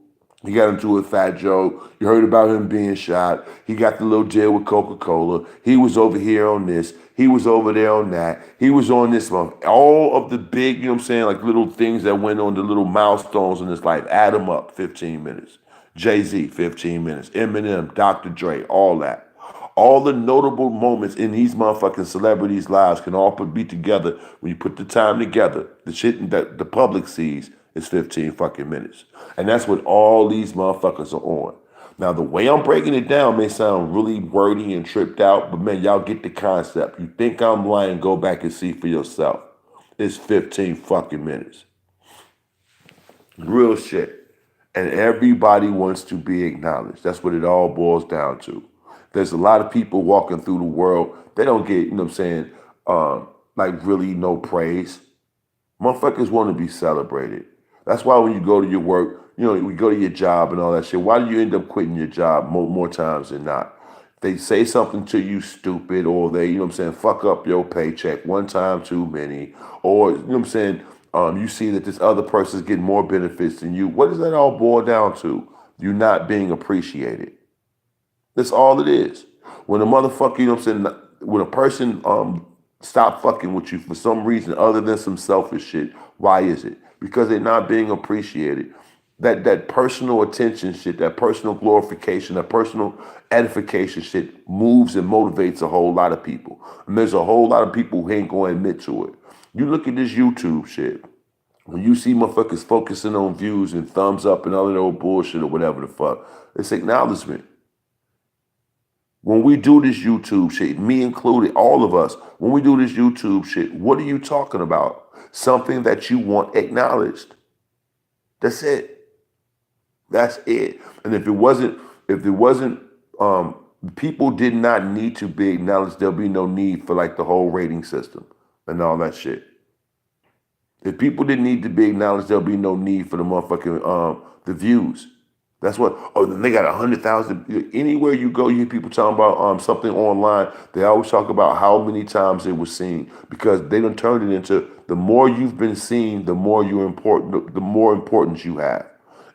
he got into it with Fat Joe. You heard about him being shot. He got the little deal with Coca-Cola. He was over here on this. He was over there on that. He was on this one. All of the big, you know what I'm saying, like little things that went on, the little milestones in his life, add them up, 15 minutes. Jay-Z, 15 minutes. Eminem, Dr. Dre, all that. All the notable moments in these motherfucking celebrities' lives can all be together when you put the time together. The shit that the public sees is 15 fucking minutes. And that's what all these motherfuckers are on. Now, the way I'm breaking it down may sound really wordy and tripped out, but man, y'all get the concept. You think I'm lying, go back and see for yourself. It's 15 fucking minutes. Real shit. And everybody wants to be acknowledged. That's what it all boils down to. There's a lot of people walking through the world. They don't get, you know what I'm saying, like really no praise. Motherfuckers want to be celebrated. That's why when you go to your work, you know, we go to your job and all that shit. Why do you end up quitting your job more times than not? They say something to you stupid, or they, you know what I'm saying, fuck up your paycheck one time too many, or, you know what I'm saying, you see that this other person's getting more benefits than you. What does that all boil down to? You not being appreciated. That's all it is. When a motherfucker, you know what I'm saying, when a person stop fucking with you for some reason other than some selfish shit, why is it? Because they're not being appreciated. That personal attention shit, that personal glorification, that personal edification shit moves and motivates a whole lot of people. And there's a whole lot of people who ain't going to admit to it. You look at this YouTube shit. When you see motherfuckers focusing on views and thumbs up and all that old bullshit or whatever the fuck, it's acknowledgement. When we do this YouTube shit, me included, all of us, when we do this YouTube shit, what are you talking about? Something that you want acknowledged. That's it. That's it. And if it wasn't, people did not need to be acknowledged, there'll be no need for like the whole rating system and all that shit. If people didn't need to be acknowledged, there'll be no need for the motherfucking the views. That's what. Oh, they got 100,000. Anywhere you go, you hear people talking about something online. They always talk about how many times it was seen because they don't turn it into the more you've been seen, the more you're important, the more importance you have.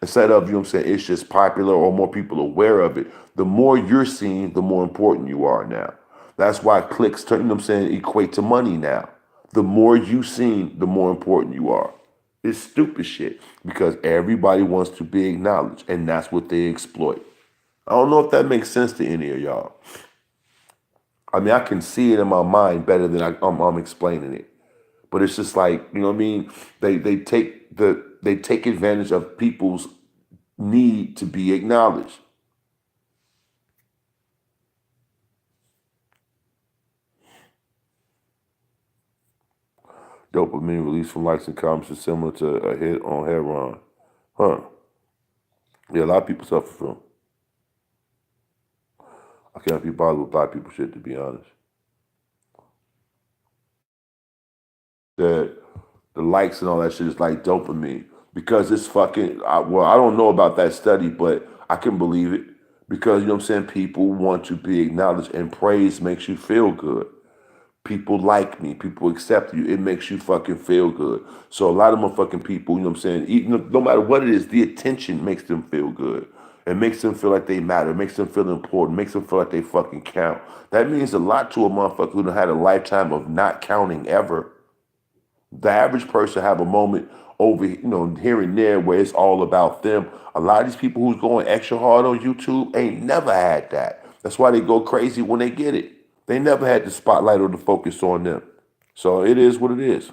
Instead of, you know what I'm saying, it's just popular or more people aware of it. The more you're seen, the more important you are now. That's why clicks, you know what I'm saying, equate to money now. The more you seen, the more important you are. It's stupid shit because everybody wants to be acknowledged, and that's what they exploit. I don't know if that makes sense to any of y'all. I mean, I can see it in my mind better than I'm explaining it, but it's just like, you know what I mean. They take advantage of people's need to be acknowledged. Dopamine released from likes and comments is similar to a hit on heroin. Huh. Yeah, a lot of people suffer from. I can't be bothered with black people shit, to be honest. That the likes and all that shit is like dopamine because it's fucking. Well, I don't know about that study, but I can believe it because you know what I'm saying. People want to be acknowledged, and praise makes you feel good. People like me, people accept you. It makes you fucking feel good. So a lot of motherfucking people, you know what I'm saying. Even, no matter what it is, the attention makes them feel good. It makes them feel like they matter. It makes them feel important. It makes them feel like they fucking count. That means a lot to a motherfucker who done had a lifetime of not counting ever. The average person have a moment over, you know, here and there where it's all about them. A lot of these people who's going extra hard on YouTube ain't never had that. That's why they go crazy when they get it. They never had the spotlight or the focus on them. So it is what it is.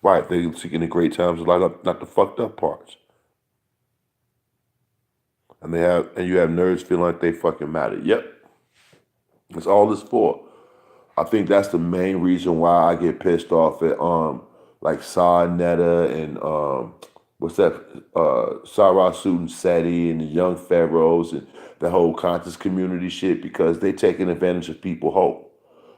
Right, they seeking the great times of life, not the fucked up parts. And you have nerds feeling like they fucking matter. Yep. That's all it's for. I think that's the main reason why I get pissed off at like Sa Netta and what's that Sarah Sudan Seti and the Young Pharaohs and the whole conscious community shit because they taking advantage of people hope.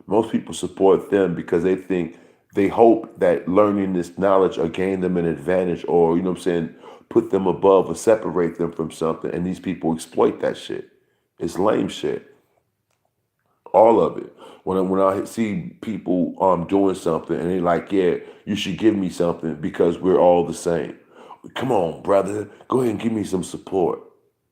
Most people support them because they hope that learning this knowledge or gain them an advantage or, you know what I'm saying, put them above or separate them from something. And these people exploit that shit. It's lame shit. All of it. When I see people doing something and they like, yeah, you should give me something because we're all the same. Come on, brother, go ahead and give me some support.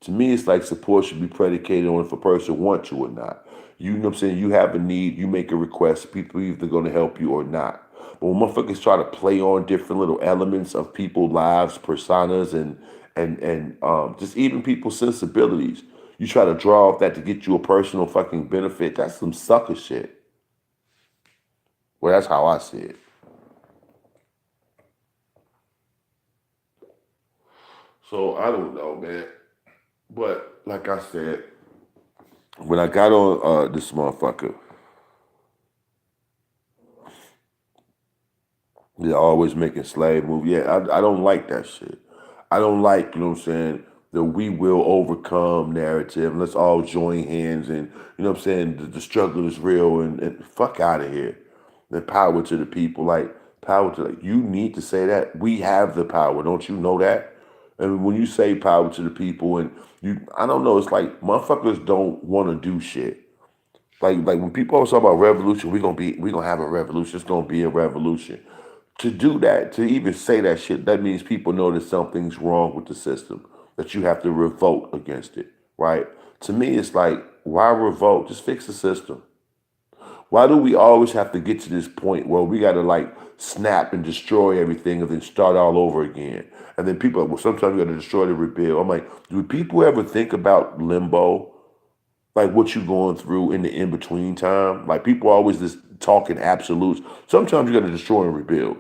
To me, it's like support should be predicated on if a person wants you or not. You know what I'm saying? You have a need, you make a request, people are either going to help you or not. But when motherfuckers try to play on different little elements of people's lives, personas, and just even people's sensibilities, you try to draw off that to get you a personal fucking benefit. That's some sucker shit. Well, that's how I see it. So I don't know, man. But like I said, when I got on this motherfucker, they're always making slave movies. Yeah, I don't like that shit. I don't like, you know what I'm saying, the we will overcome narrative. Let's all join hands and, you know what I'm saying, the struggle is real and fuck out of here. The power to the people, like, power to, like, you need to say that. We have the power. Don't you know that? And when you say power to the people and I don't know, it's like motherfuckers don't want to do shit. Like when people always talk about revolution, we gonna have a revolution. It's gonna be a revolution. To do that, to even say that shit, that means people know that something's wrong with the system, that you have to revolt against it, right? To me, it's like, why revolt? Just fix the system. Why do we always have to get to this point where we got to like snap and destroy everything and then start all over again? And then people, well, sometimes you got to destroy to rebuild. I'm like, do people ever think about limbo? Like what you going through in the in between time? Like people always just talking absolutes. Sometimes you got to destroy and rebuild.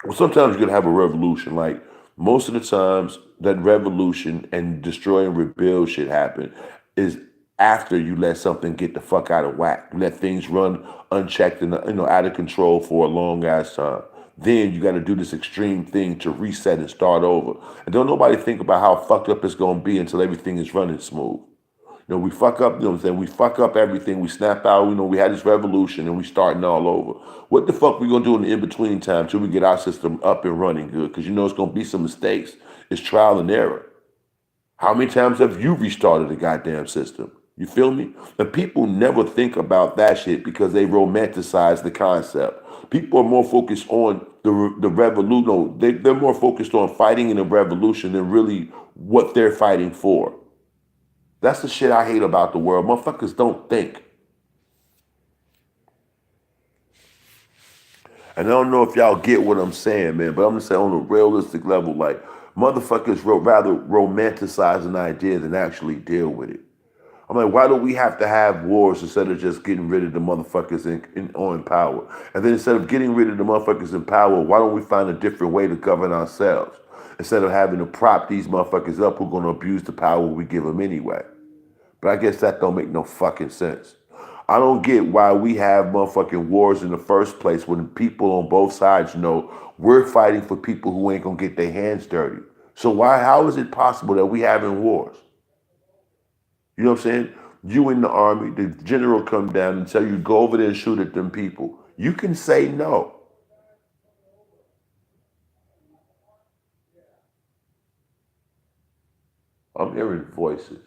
Well, sometimes you're gonna have a revolution. Like most of the times, that revolution and destroy and rebuild shit happen is after you let something get the fuck out of whack. You let things run unchecked and out of control for a long ass time. Then you got to do this extreme thing to reset and start over. And don't nobody think about how fucked up it's gonna be until everything is running smooth. We fuck up, you know what I'm saying? We fuck up everything. We snap out, we had this revolution and we starting all over. What the fuck we gonna do in the in-between time till we get our system up and running good? Because you know it's gonna be some mistakes. It's trial and error. How many times have you restarted the goddamn system? You feel me? And people never think about that shit because they romanticize the concept. People are more focused on the revolution. No, they're more focused on fighting in a revolution than really what they're fighting for. That's the shit I hate about the world. Motherfuckers don't think. And I don't know if y'all get what I'm saying, man, but I'm gonna say on a realistic level, like motherfuckers rather romanticize an idea than actually deal with it. I'm like, why do we have to have wars instead of just getting rid of the motherfuckers in power? And then instead of getting rid of the motherfuckers in power, why don't we find a different way to govern ourselves? Instead of having to prop these motherfuckers up who are gonna abuse the power we give them anyway. But I guess that don't make no fucking sense. I don't get why we have motherfucking wars in the first place when people on both sides know we're fighting for people who ain't gonna get their hands dirty. So how is it possible that we having wars? You know what I'm saying? You in the army, the general come down and tell you go over there and shoot at them people. You can say no. I'm hearing voices.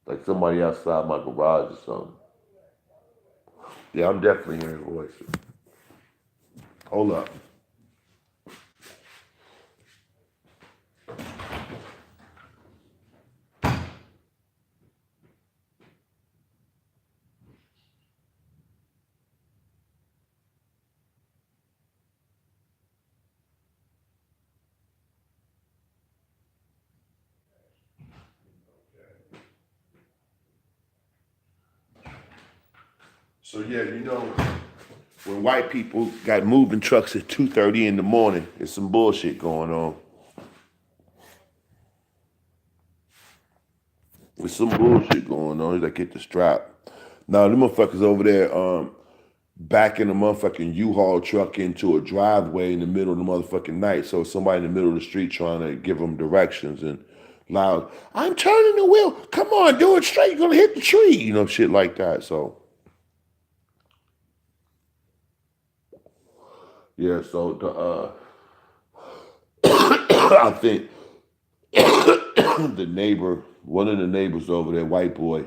Like somebody outside my garage or something. Yeah, I'm definitely hearing voices. Hold up. So yeah, when white people got moving trucks at 2:30 in the morning, there's some bullshit going on. There's some bullshit going on. They get the strap. Now them motherfuckers over there, backing a motherfucking U-Haul truck into a driveway in the middle of the motherfucking night. So somebody in the middle of the street trying to give them directions and loud, I'm turning the wheel. Come on, do it straight. You're gonna hit the tree. You know, shit like that. So yeah, so I think the neighbor, one of the neighbors over there, white boy,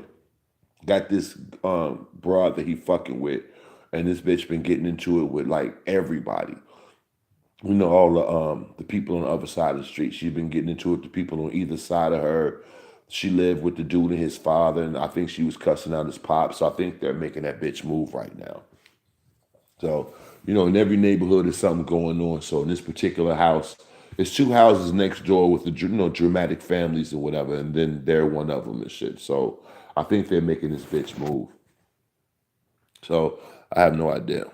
got this broad that he fucking with, and this bitch been getting into it with like everybody. You know, all the people on the other side of the street. She's been getting into it with the people on either side of her. She lived with the dude and his father, and I think she was cussing out his pop. So I think they're making that bitch move right now. So, you know, in every neighborhood there's something going on. So in this particular house, it's two houses next door with the dramatic families and whatever, and then they're one of them and shit. So I think they're making this bitch move. So I have no idea.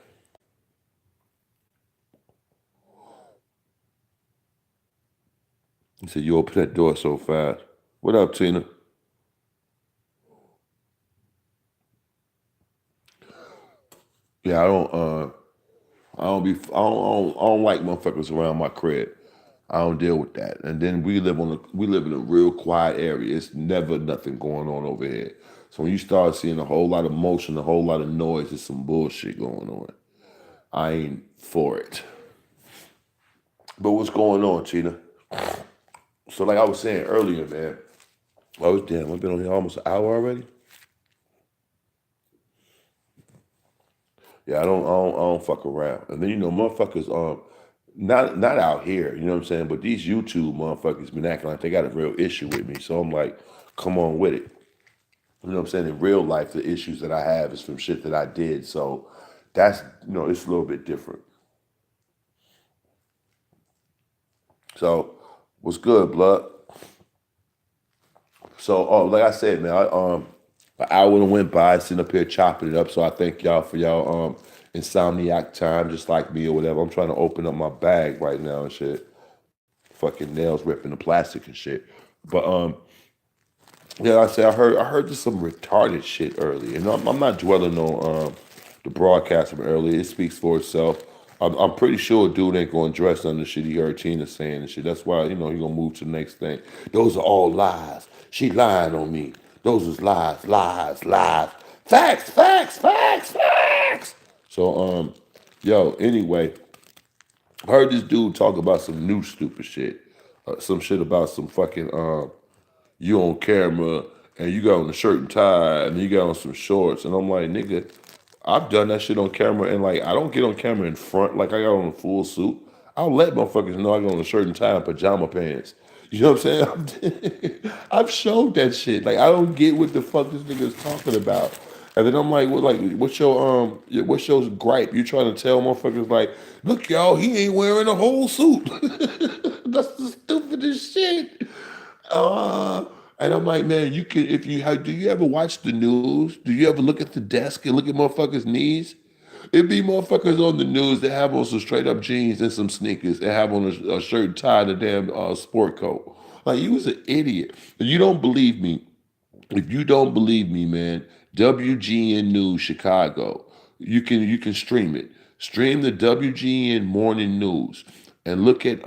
He said, "You open that door so fast." What up, Tina? Yeah, I don't like motherfuckers around my crib. I don't deal with that. And then we live in a real quiet area. It's never nothing going on over here. So when you start seeing a whole lot of motion, a whole lot of noise, there's some bullshit going on. I ain't for it. But what's going on, Tina? So like I was saying earlier, man. I was damn. I've been on here almost an hour already. Yeah, I don't fuck around. And then you know, motherfuckers, not out here, you know what I'm saying? But these YouTube motherfuckers been acting like they got a real issue with me. So I'm like, come on with it. You know what I'm saying? In real life, the issues that I have is from shit that I did. So that's it's a little bit different. So what's good, blood? So like I said, man, an hour done went by sitting up here chopping it up. So I thank y'all for y'all insomniac time, just like me or whatever. I'm trying to open up my bag right now and shit. Fucking nails ripping the plastic and shit. But yeah, like I said I heard just some retarded shit early, and I'm not dwelling on the broadcast from earlier. It speaks for itself. I'm pretty sure dude ain't going to address none of the shit he heard Tina saying and shit. That's why he gonna move to the next thing. Those are all lies. She lying on me. Those is lies, lies, lies. Facts, facts, facts, facts. So yo, anyway, I heard this dude talk about some new stupid shit. Some shit about some fucking you on camera and you got on a shirt and tie and you got on some shorts. And I'm like, nigga, I've done that shit on camera and like I don't get on camera in front like I got on a full suit. I'll let motherfuckers know I got on a shirt and tie and pajama pants. You know what I'm saying? I've showed that shit. Like I don't get what the fuck this nigga's talking about. And then I'm like, what's your gripe? You trying to tell motherfuckers like, look, y'all, he ain't wearing a whole suit. That's the stupidest shit. And I'm like, man, you can if you have. Do you ever watch the news? Do you ever look at the desk and look at motherfuckers' knees? It be motherfuckers on the news that have on some straight up jeans and some sneakers and have on a shirt and tie and a damn sport coat. Like you was an idiot. If you don't believe me, if you don't believe me, man, WGN News Chicago. You can stream it. Stream the WGN Morning News and look at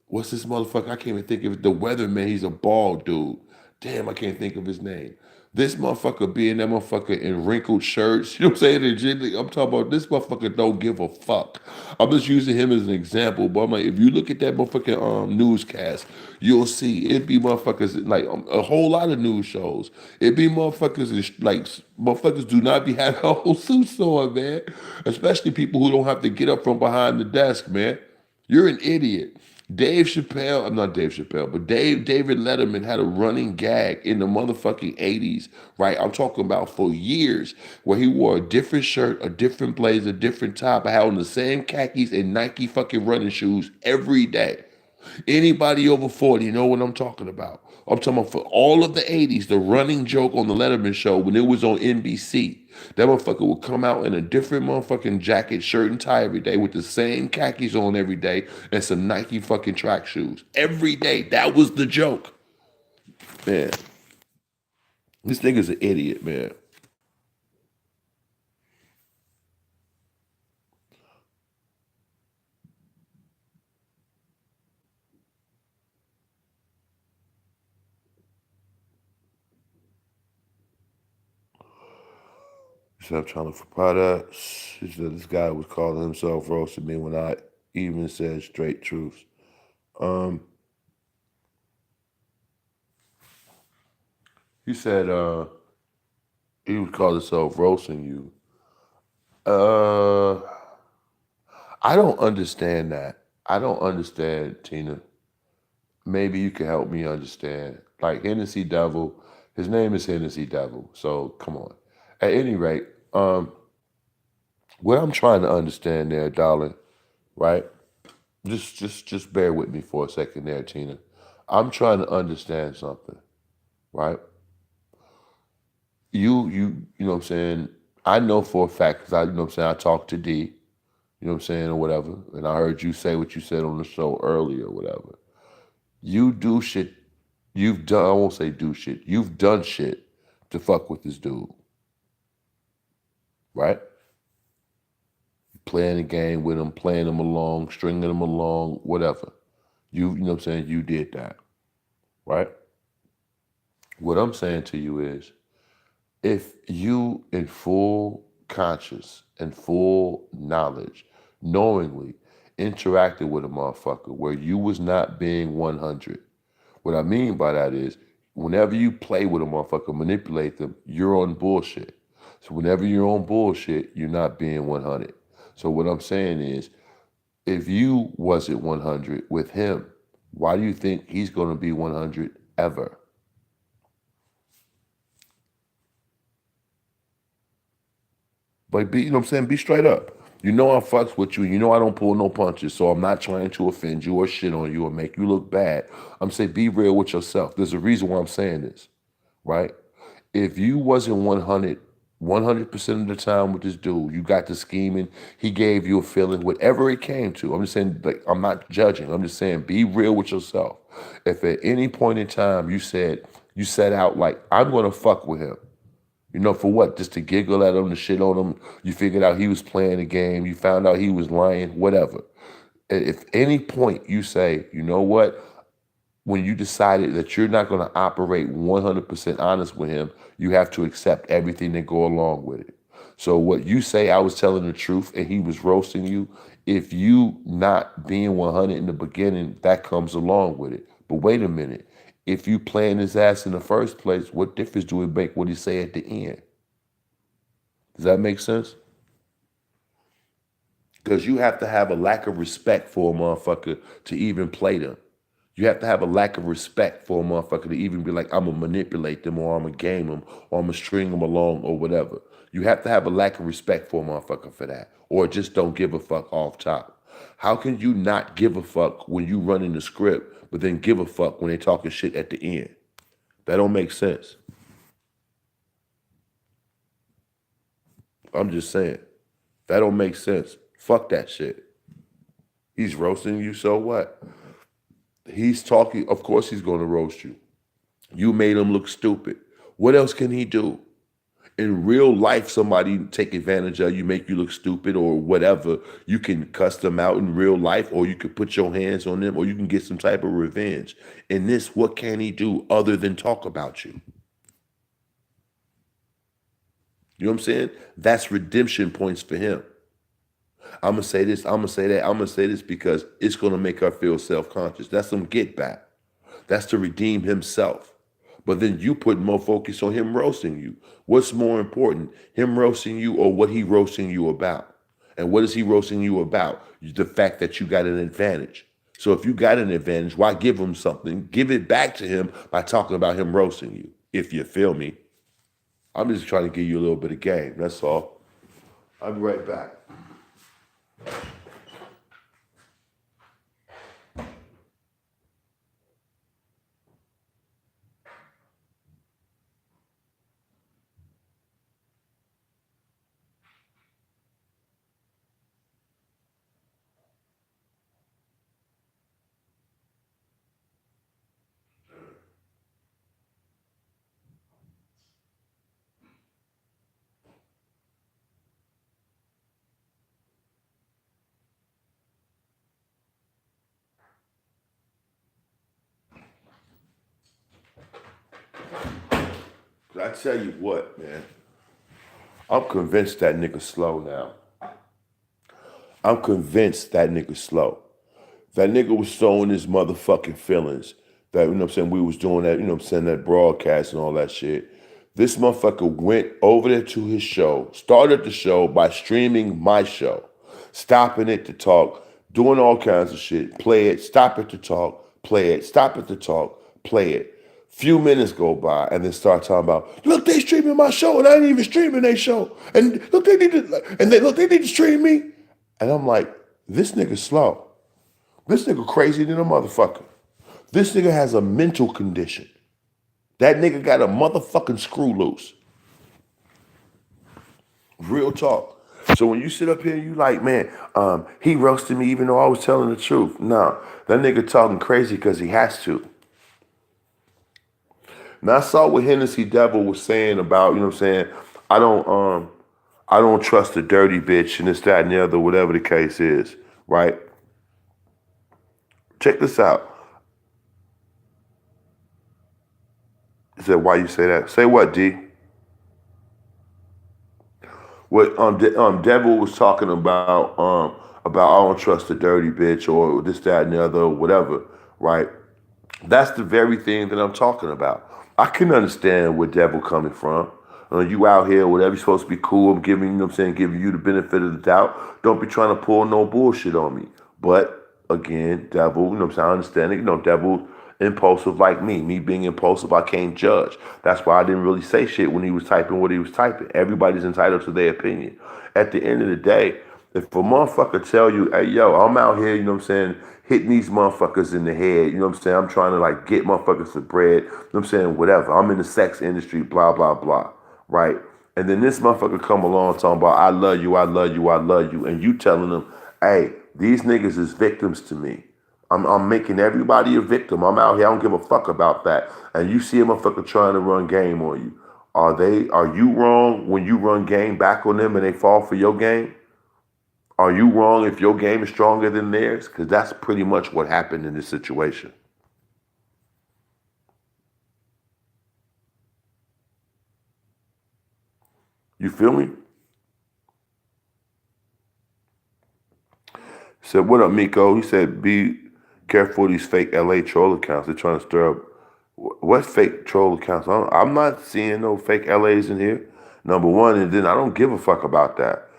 what's this motherfucker? I can't even think of it. The weatherman. He's a bald dude. Damn, I can't think of his name. This motherfucker being that motherfucker in wrinkled shirts. You know what I'm saying? I'm talking about this motherfucker don't give a fuck. I'm just using him as an example, but I'm like, if you look at that motherfucking newscast, you'll see it be motherfuckers like a whole lot of news shows. It be motherfuckers like motherfuckers do not be having a whole suits on, man. Especially people who don't have to get up from behind the desk, man. You're an idiot. Dave Chappelle, I'm not Dave Chappelle, but David Letterman had a running gag in the motherfucking 80s, right? I'm talking about for years, where he wore a different shirt, a different blazer, a different top, had on the same khakis and Nike fucking running shoes every day. Anybody over 40 know what I'm talking about. I'm talking about for all of the 80s, the running joke on the Letterman show when it was on NBC. That motherfucker would come out in a different motherfucking jacket, shirt, and tie every day with the same khakis on every day and some Nike fucking track shoes. Every day. That was the joke. Man, this nigga's an idiot, man. So I'm trying to look for products. She said this guy was calling himself roasting me when I even said straight truth. Um, he said he would call himself roasting you. Uh, I don't understand that. I don't understand, Tina. Maybe you can help me understand. Like Hennessy Devil, his name is Hennessy Devil. So come on. At any rate, what I'm trying to understand there, darling, right? Just bear with me for a second there, Tina. I'm trying to understand something, right? You know what I'm saying? I know for a fact, because you know what I'm saying, I talked to D, you know what I'm saying, or whatever, and I heard you say what you said on the show earlier, or whatever. You do shit, you've done, I won't say do shit, you've done shit to fuck with this dude, right? Playing a game with him, playing him along, stringing him along, whatever. You know what I'm saying, you did that, right? What I'm saying to you is, if you in full conscious and full knowledge, knowingly interacted with a motherfucker where you was not being 100, what I mean by that is whenever you play with a motherfucker, manipulate them, you're on bullshit. So whenever you're on bullshit, you're not being 100. So what I'm saying is, if you wasn't 100 with him, why do you think he's going to be 100 ever? But be, you know what I'm saying? Be straight up. You know I fucks with you. You know I don't pull no punches. So I'm not trying to offend you or shit on you or make you look bad. I'm saying be real with yourself. There's a reason why I'm saying this, right? If you wasn't 100% of the time with this dude, you got to scheming, he gave you a feeling, whatever it came to. I'm just saying, like, I'm not judging. I'm just saying be real with yourself. If at any point in time you set out like, I'm gonna fuck with him. You know, for what? Just to giggle at him, to shit on him. You figured out he was playing a game. You found out he was lying, whatever. If any point you say, you know what? When you decided that you're not going to operate 100% honest with him, you have to accept everything that go along with it. So what you say, I was telling the truth and he was roasting you. If you not being 100 in the beginning, that comes along with it. But wait a minute. If you playing his ass in the first place, what difference do it make what he say at the end? Does that make sense? Because you have to have a lack of respect for a motherfucker to even play them. You have to have a lack of respect for a motherfucker to even be like, I'm gonna manipulate them or I'm gonna game them or I'm gonna string them along or whatever. You have to have a lack of respect for a motherfucker for that, or just don't give a fuck off top. How can you not give a fuck when you running the script, but then give a fuck when they talking shit at the end? That don't make sense. I'm just saying. That don't make sense. Fuck that shit. He's roasting you, so what? He's talking, of course he's gonna roast you. You made him look stupid. What else can he do? In real life, somebody take advantage of you, make you look stupid or whatever. You can cuss them out in real life, or you can put your hands on them, or you can get some type of revenge. In this, what can he do other than talk about you? You know what I'm saying? That's redemption points for him. I'm gonna say this, I'm gonna say that, I'm gonna say this because it's gonna make her feel self-conscious. That's some get back. That's to redeem himself. But then you put more focus on him roasting you. What's more important, him roasting you or what he roasting you about? And what is he roasting you about? The fact that you got an advantage. So if you got an advantage, why give him something? Give it back to him by talking about him roasting you, if you feel me. I'm just trying to give you a little bit of game. That's all. I'll be right back. 'Cause I tell you what, man. I'm convinced that nigga slow now. I'm convinced that nigga slow. That nigga was showing his motherfucking feelings. That, you know what I'm saying, we was doing that, you know what I'm saying, that broadcast and all that shit. This motherfucker went over there to his show, started the show by streaming my show, stopping it to talk, doing all kinds of shit. Play it, stop it to talk, play it, stop it to talk, play it. Few minutes go by and then start talking about, look, they streaming my show and I ain't even streaming their show. And look, they need to stream me. And I'm like, this nigga slow. This nigga crazy than a motherfucker. This nigga has a mental condition. That nigga got a motherfucking screw loose. Real talk. So when you sit up here, you like, man, he roasted me even though I was telling the truth. No, that nigga talking crazy because he has to. Now I saw what Hennessy Devil was saying about, you know what I'm saying, I don't I don't trust a dirty bitch and this, that, and the other, whatever the case is, right? Check this out. He said, why you say that? Say what, D? What Devil was talking about I don't trust a dirty bitch or this, that, and the other, whatever, right? That's the very thing that I'm talking about. I can understand where Devil coming from. You out here, whatever, you're supposed to be cool. I'm giving, you know what I'm saying, giving you the benefit of the doubt. Don't be trying to pull no bullshit on me. But again, Devil, you know what I'm saying, I understand it. You know, Devil impulsive like me being impulsive, I can't judge. That's why I didn't really say shit when he was typing what he was typing. Everybody's entitled to their opinion. At the end of the day, if a motherfucker tell you, hey, yo, I'm out here, you know what I'm saying, hitting these motherfuckers in the head, you know what I'm saying, I'm trying to like get motherfuckers for bread, you know what I'm saying, whatever, I'm in the sex industry, blah, blah, blah, right? And then this motherfucker come along talking about, I love you, I love you, I love you, and you telling them, hey, these niggas is victims to me. I'm making everybody a victim. I'm out here. I don't give a fuck about that. And you see a motherfucker trying to run game on you. Are you wrong when you run game back on them and they fall for your game? Are you wrong if your game is stronger than theirs? Because that's pretty much what happened in this situation. You feel me? He said, what up, Miko? He said, be careful of these fake LA troll accounts. They're trying to stir up. What fake troll accounts? I'm not seeing no fake LAs in here. Number one, and then I don't give a fuck about that.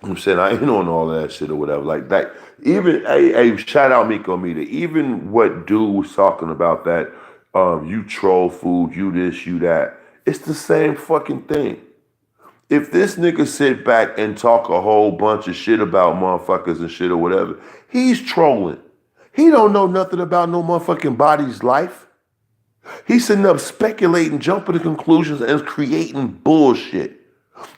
I'm saying I ain't on all that shit or whatever like that. Even hey, shout out Miko Meter. Even what dude was talking about that, you troll food, you this, you that. It's the same fucking thing. If this nigga sit back and talk a whole bunch of shit about motherfuckers and shit or whatever, he's trolling. He don't know nothing about no motherfucking body's life. He's sitting up speculating, jumping to conclusions, and creating bullshit.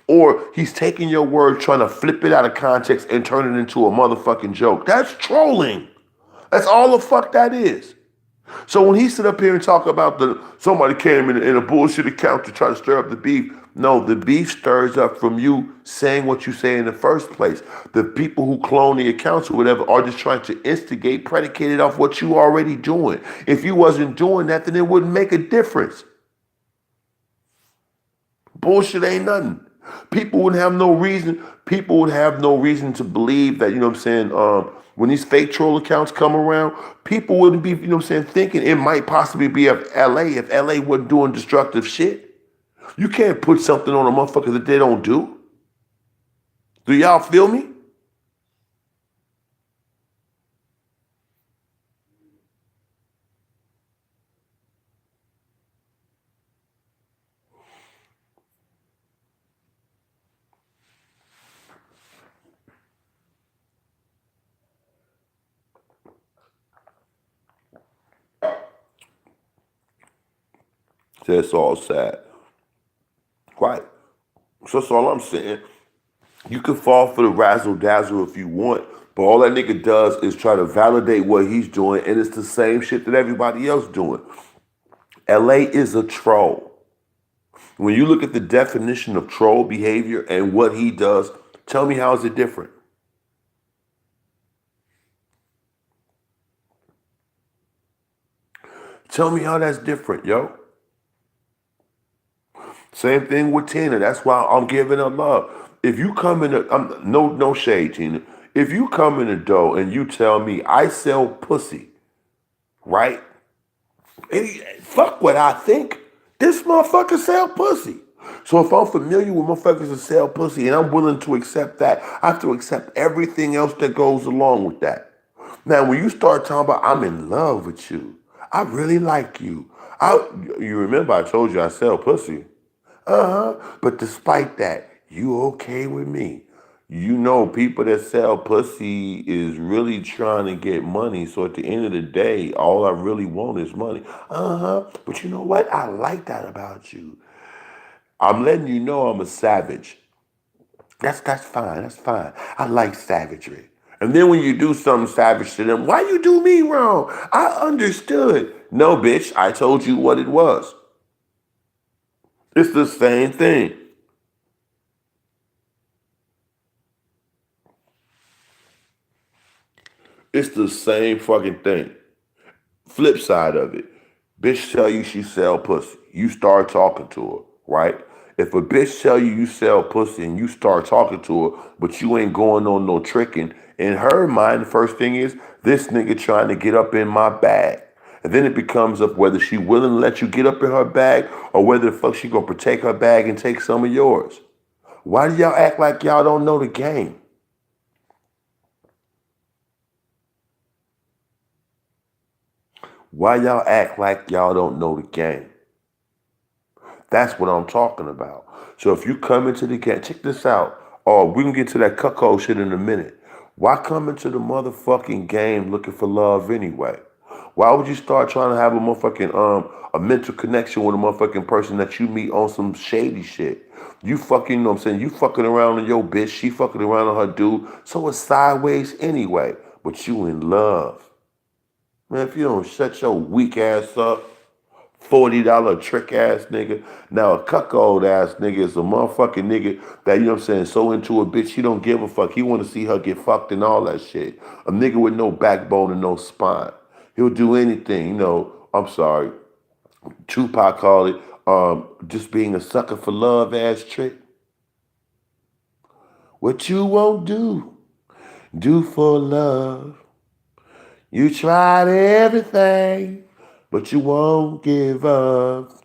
Or he's taking your word, trying to flip it out of context and turn it into a motherfucking joke. That's trolling. That's all the fuck that is. So when he sit up here and talk about somebody came in a bullshit account to try to stir up the beef, no, the beef stirs up from you saying what you say in the first place. The people who clone the accounts or whatever are just trying to instigate, predicated off what you already doing. If you wasn't doing that, then it wouldn't make a difference. Bullshit ain't nothing. People would have no reason. People would have no reason to believe that, you know what I'm saying, when these fake troll accounts come around, people wouldn't be, you know what I'm saying, thinking it might possibly be of LA if LA wasn't doing destructive shit. You can't put something on a motherfucker that they don't do. Do y'all feel me? That's all sad. Right. So that's all I'm saying. You can fall for the razzle dazzle if you want, but all that nigga does is try to validate what he's doing, and it's the same shit that everybody else doing. LA is a troll. When you look at the definition of troll behavior and what he does, tell me how is it different? Tell me how that's different, yo. Same thing with Tina. That's why I'm giving her love. If you come in, no shade, Tina. If you come in the door and you tell me I sell pussy, right? Fuck what I think. This motherfucker sell pussy. So if I'm familiar with motherfuckers that sell pussy and I'm willing to accept that, I have to accept everything else that goes along with that. Now, when you start talking about I'm in love with you, I really like you. I, you remember I told you I sell pussy. But despite that, you okay with me? You know, people that sell pussy is really trying to get money. So at the end of the day, all I really want is money. But you know what? I like that about you. I'm letting you know I'm a savage. That's fine. That's fine. I like savagery. And then when you do something savage to them, why you do me wrong? I understood. No, bitch. I told you what it was. It's the same thing. It's the same fucking thing. Flip side of it, bitch tell you she sell pussy. You start talking to her, right? If a bitch tell you you sell pussy and you start talking to her, but you ain't going on no tricking, in her mind, the first thing is this nigga trying to get up in my bag. And then it becomes up whether she willing to let you get up in her bag or whether the fuck she gonna protect her bag and take some of yours. Why do y'all act like y'all don't know the game? Why y'all act like y'all don't know the game? That's what I'm talking about. So if you come into the game, check this out. Oh, we can get to that cuckold shit in a minute. Why come into the motherfucking game looking for love anyway? Why would you start trying to have a motherfucking a mental connection with a motherfucking person that you meet on some shady shit? You fucking, you know what I'm saying? You fucking around on your bitch, she fucking around on her dude. So it's sideways anyway. But you in love. Man, if you don't shut your weak ass up, $40 trick ass nigga. Now a cuckold ass nigga is a motherfucking nigga that, you know what I'm saying, so into a bitch he don't give a fuck. He wanna see her get fucked and all that shit. A nigga with no backbone and no spine. He'll do anything, you know, I'm sorry. Tupac called it just being a sucker for love ass trick. What you won't do for love. You tried everything, but you won't give up.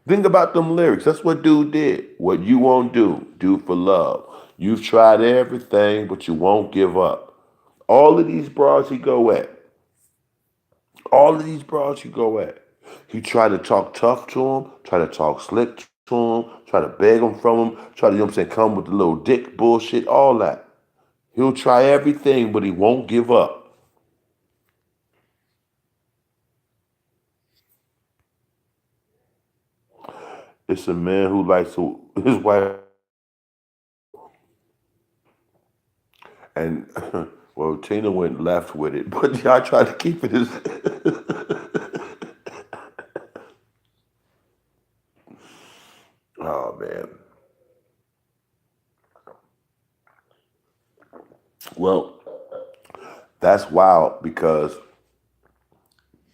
Think about them lyrics. That's what dude did. What you won't do for love. You've tried everything, but you won't give up. All of these bras he go at. All of these bras he go at. He try to talk tough to him, try to talk slick to him, try to beg him from him, try to, you know what I'm saying, come with the little dick bullshit, all that. He'll try everything, but he won't give up. It's a man who likes to, his wife. And well, Tina went left with it, but I tried to keep it as. Oh man. Well, that's wild because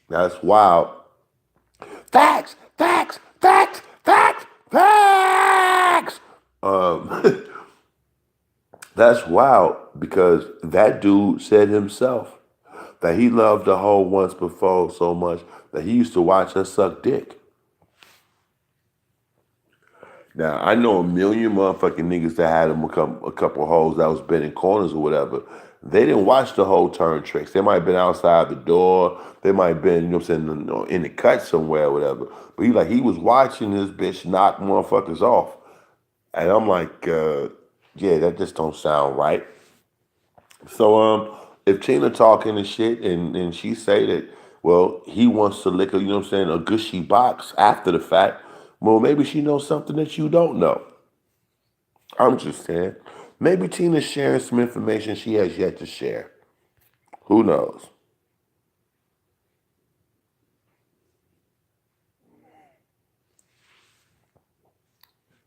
that's wild. Facts, facts, facts, facts, facts. Um, that's wild because that dude said himself that he loved the hoe once before so much that he used to watch her suck dick. Now I know a million motherfucking niggas that had them a couple hoes that was bending corners or whatever. They didn't watch the whole turn tricks. They might have been outside the door. They might have been, you know what I'm saying, in the cut somewhere or whatever. But he was watching this bitch knock motherfuckers off. And I'm like, yeah, that just don't sound right. So if Tina talking and shit and she say that, well, he wants to lick a, you know what I'm saying, a gushy box after the fact, well, maybe she knows something that you don't know. I'm just saying. Maybe Tina's sharing some information she has yet to share. Who knows?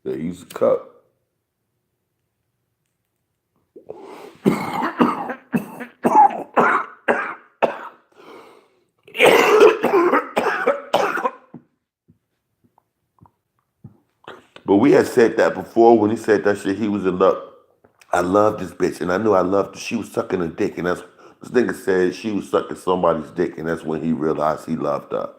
Yeah, use a cup. But we had said that before when he said that shit. He was in love. I love this bitch, and I knew I loved her. She was sucking a dick, and that's this nigga said she was sucking somebody's dick, and that's when he realized he loved her.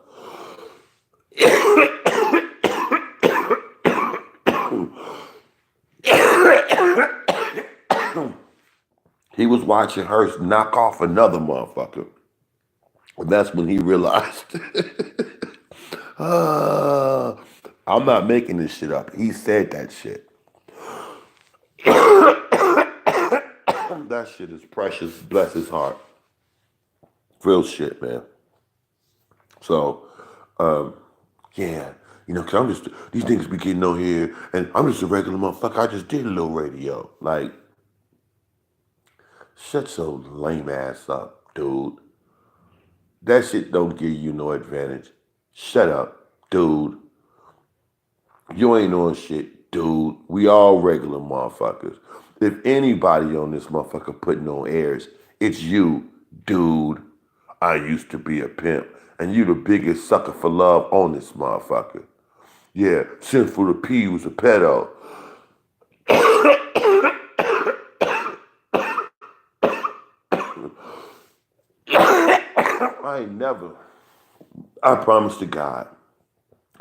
He was watching her knock off another motherfucker, and that's when he realized. uh, I'm not making this shit up. He said that shit. That shit is precious. Bless his heart. Real shit, man. So, yeah, cause I'm just, these niggas be getting on here, and I'm just a regular motherfucker. I just did a little radio. Like, shut your lame ass up, dude. That shit don't give you no advantage. Shut up, dude. You ain't on shit, dude. We all regular motherfuckers. If anybody on this motherfucker putting on airs, it's you, dude. I used to be a pimp, and you the biggest sucker for love on this motherfucker. Yeah, Sinful the P was a pedo. I ain't never, I promise to God,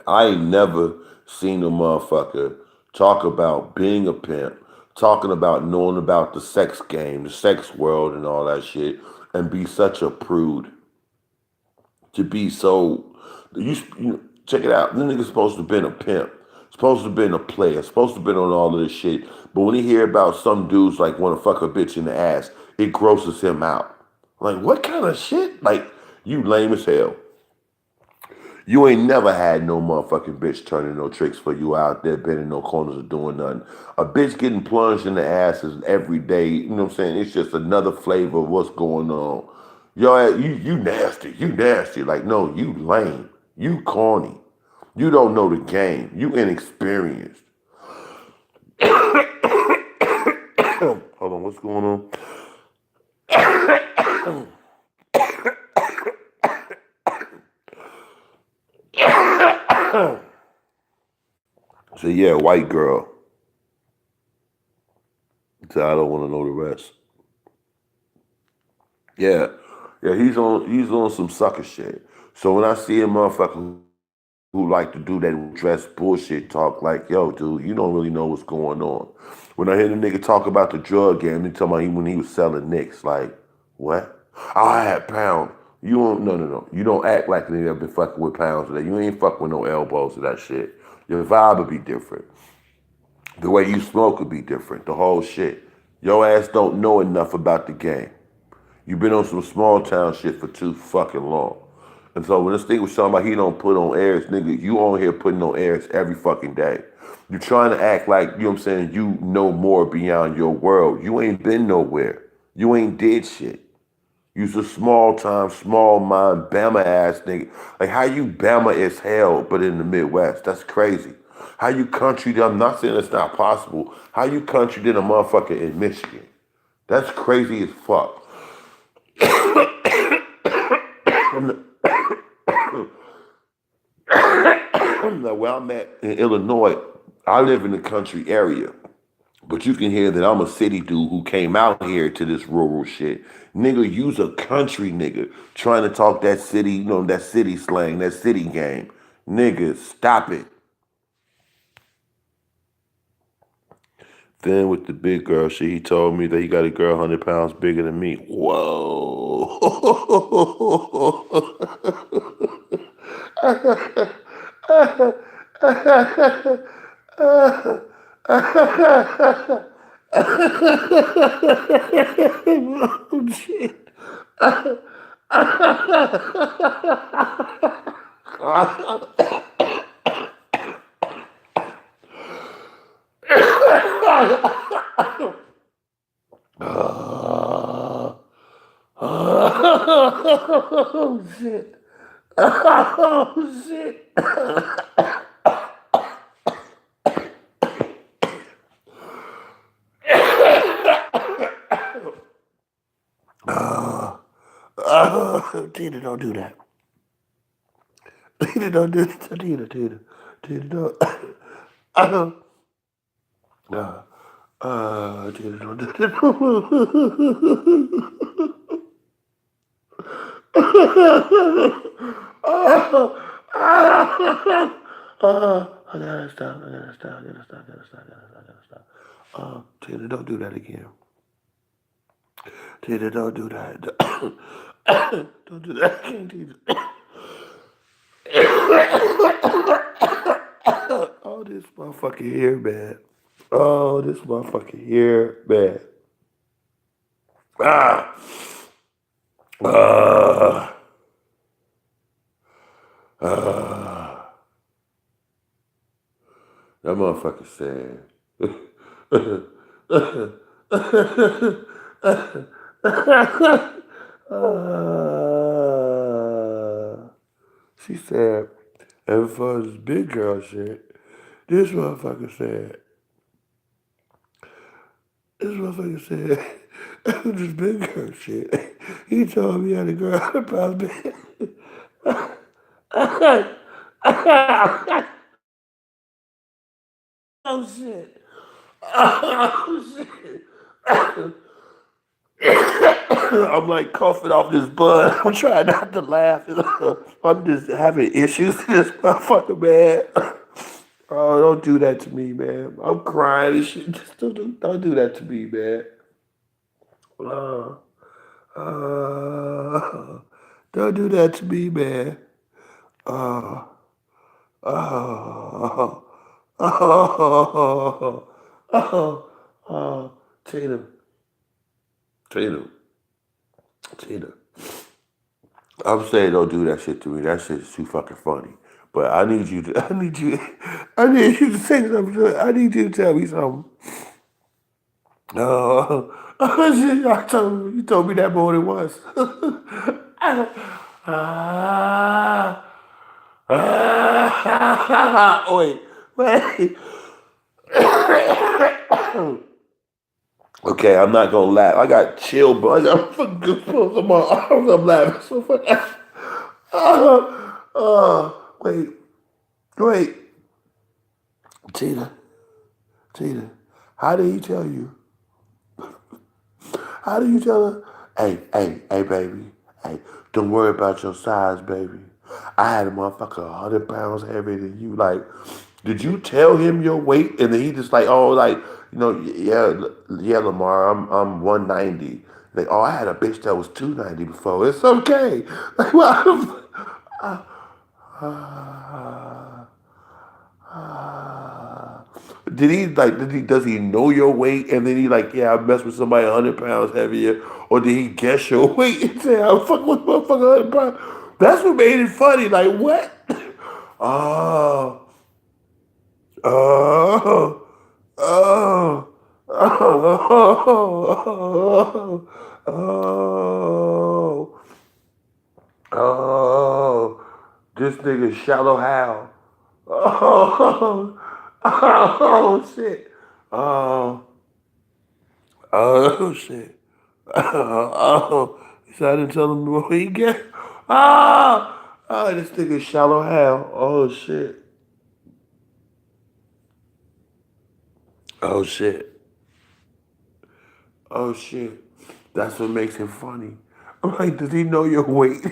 I ain't never seen a motherfucker talk about being a pimp, talking about knowing about the sex game, the sex world, and all that shit, and be such a prude. To be so, check it out. This nigga's supposed to have been a pimp, supposed to have been a player, supposed to have been on all of this shit. But when he hear about some dudes like want to fuck a bitch in the ass, it grosses him out. Like, what kind of shit? Like, you lame as hell. You ain't never had no motherfucking bitch turning no tricks for you out there, bending no corners or doing nothing. A bitch getting plunged in the asses every day, you know what I'm saying? It's just another flavor of what's going on. Yo, you nasty, you nasty. Like, no, you lame, you corny. You don't know the game. You inexperienced. Hold on, what's going on? So yeah, white girl. So I don't want to know the rest. Yeah, yeah, he's on some sucker shit. So when I see a motherfucker who like to do that dress bullshit talk, like, yo, dude, you don't really know what's going on. When I hear the nigga talk about the drug game, he talking about when he was selling nicks, like, what? Oh, I had pounds. You don't, no. You don't act like a nigga been fucking with pounds of that. You ain't fucking with no elbows of that shit. Your vibe would be different. The way you smoke would be different. The whole shit. Your ass don't know enough about the game. You've been on some small town shit for too fucking long. And so when this thing was talking about he don't put on airs, nigga, you on here putting on airs every fucking day. You trying to act like, you know what I'm saying, you know more beyond your world. You ain't been nowhere. You ain't did shit. You's a small time, small mind, Bama ass nigga. Like, how you Bama as hell, but in the Midwest? That's crazy. How you country, I'm not saying it's not possible. How you country than a motherfucker in Michigan? That's crazy as fuck. Where I'm at in Illinois, I live in the country area. But you can hear that I'm a city dude who came out here to this rural shit. Nigga, you's a country nigga trying to talk that city, that city slang, that city game. Nigga, stop it. Then with the big girl shit, he told me that he got a girl 100 pounds bigger than me. Whoa. Oh, shit. Oh, shit. Oh, shit. Tina, don't do that. Tina, don't do that. Tina. Tina, don't. Uh, uh, Tina, don't do that. I gotta stop. I gotta stop. I gotta stop. I gotta stop. I gotta stop. I gotta stop. Tina, don't do that again. Tina, don't do that. Don't do that again, Tina. Oh, this motherfucker here, man. Oh, this motherfucker here, man. Ah. Uh, uh, that motherfucker said. She said, and for this big girl shit, this motherfucker said, this motherfucker said, this big girl shit. He told me I had a girl 100 pounds big. Oh shit. Oh shit. I'm like coughing off this blood. I'm trying not to laugh. I'm just having issues with this motherfucker, man. Oh, don't do that to me, man. I'm crying and shit. Just don't do that to me, man. Uh, don't do that to me, man. Uh, oh, oh, oh, oh, Tina, Tina, Tina. I'm saying don't do that shit to me. That shit's too fucking funny. But I need you to, I need you to say something. I need you to tell me something. Oh, shit, you told me that more than once. Ah, wait, wait. Okay, I'm not gonna laugh. I got chill, but I got fucking goosebumps on my arms. I'm laughing so fucking. Wait, wait, Tina, Tina. How did he tell you? How do you tell her? Hey, baby. Hey, don't worry about your size, baby. I had a motherfucker 100 pounds heavier than you. Like, did you tell him your weight? And then he just like, oh, like, yeah, Lamar, I'm 190. Like, oh, I had a bitch that was 290 before. It's okay. Like, well, did he like? Does he know your weight? And then he like, yeah, I messed with somebody 100 pounds heavier, or did he guess your weight and say, I fuck with motherfucker 100 pounds? That's what made it funny. Like what? Oh, oh, oh, oh, oh, oh. This nigga shallow how? Oh, oh shit. Oh, oh shit. Oh, so I didn't tell him what he get. This nigga shallow how? Oh shit. Oh shit. Oh shit. That's what makes him funny. I'm like, does he know your weight?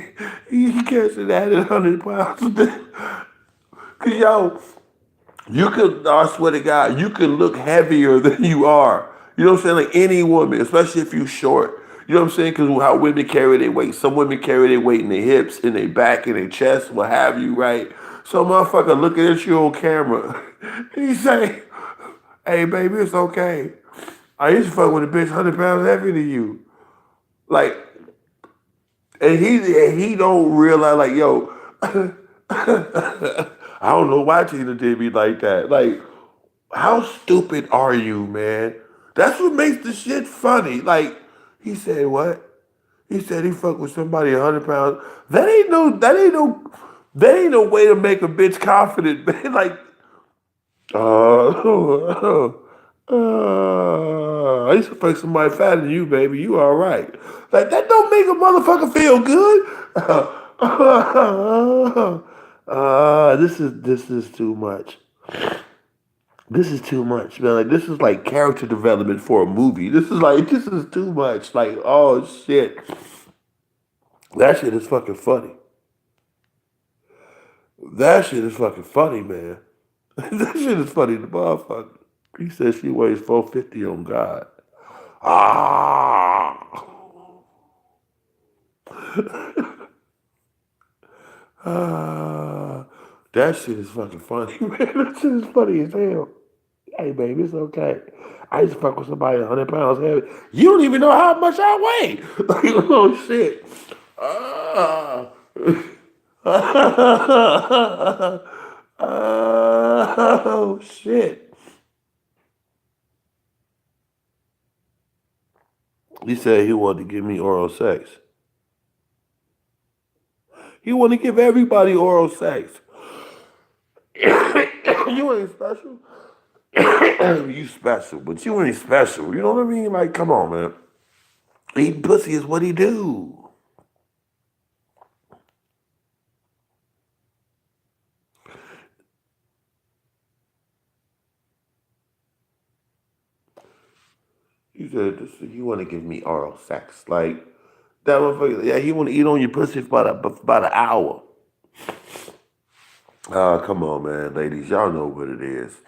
He can't say that at 100 pounds. Cause yo, you could, I swear to God, you could look heavier than you are. You know what I'm saying? Like any woman, especially if you're short. You know what I'm saying? Because how women carry their weight. Some women carry their weight in their hips, in their back, in their chest, what have you, right? So motherfucker looking at you on camera. He say, hey baby, it's okay. I used to fuck with a bitch 100 pounds heavier than you. Like, and he don't realize like, yo, I don't know why Tina did me like that. Like, how stupid are you, man? That's what makes the shit funny. Like, he said what? He said he fucked with somebody 100 pounds. That ain't no way to make a bitch confident, man. Like, I used to fuck somebody fatter than you, baby. You all right? Like that don't make a motherfucker feel good. This is too much. This is too much, man. Like this is like character development for a movie. This is too much. Like, oh shit. That shit is fucking funny. That shit is fucking funny, man. That shit is funny, the motherfucker. He said she weighs 450 on God. Ah. Ah. That shit is fucking funny, man. That shit is funny as hell. Hey, baby, it's okay. I used to fuck with somebody 100 pounds heavy. You don't even know how much I weigh. Like, oh, shit. Ah. Oh, shit. He said he wanted to give me oral sex. He wanted to give everybody oral sex. You ain't special. You special, but you ain't special. You know what I mean? Like, come on, man. Eating pussy is what he do. He said, "You want to give me oral sex?" Like that motherfucker. Yeah, he want to eat on your pussy for about an hour. Come on, man, ladies. Y'all know what it is.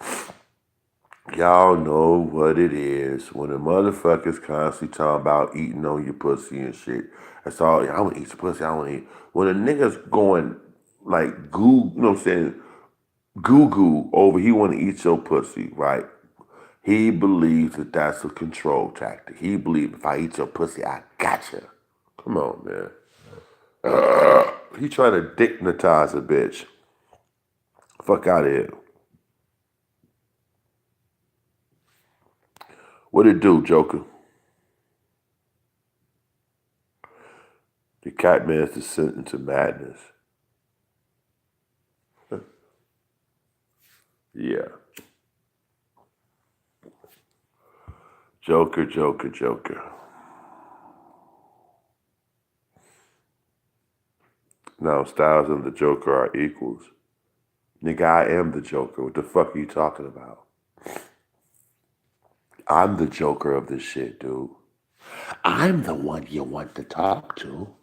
Y'all know what it is. When the motherfuckers constantly talking about eating on your pussy and shit. That's all. I want to eat your pussy. I want to eat. When a nigga's going like goo, you know what I'm saying? Goo goo over, he want to eat your pussy, right? He believes that that's a control tactic. He believes if I eat your pussy, I gotcha. Come on, man. He trying to dignitize a bitch. Fuck out of here. What it do, Joker? The cat man's descent into madness. Yeah. Joker, Joker, Joker. Now, Styles and the Joker are equals. Nigga, I am the Joker. What the fuck are you talking about? I'm the Joker of this shit, dude. I'm the one you want to talk to.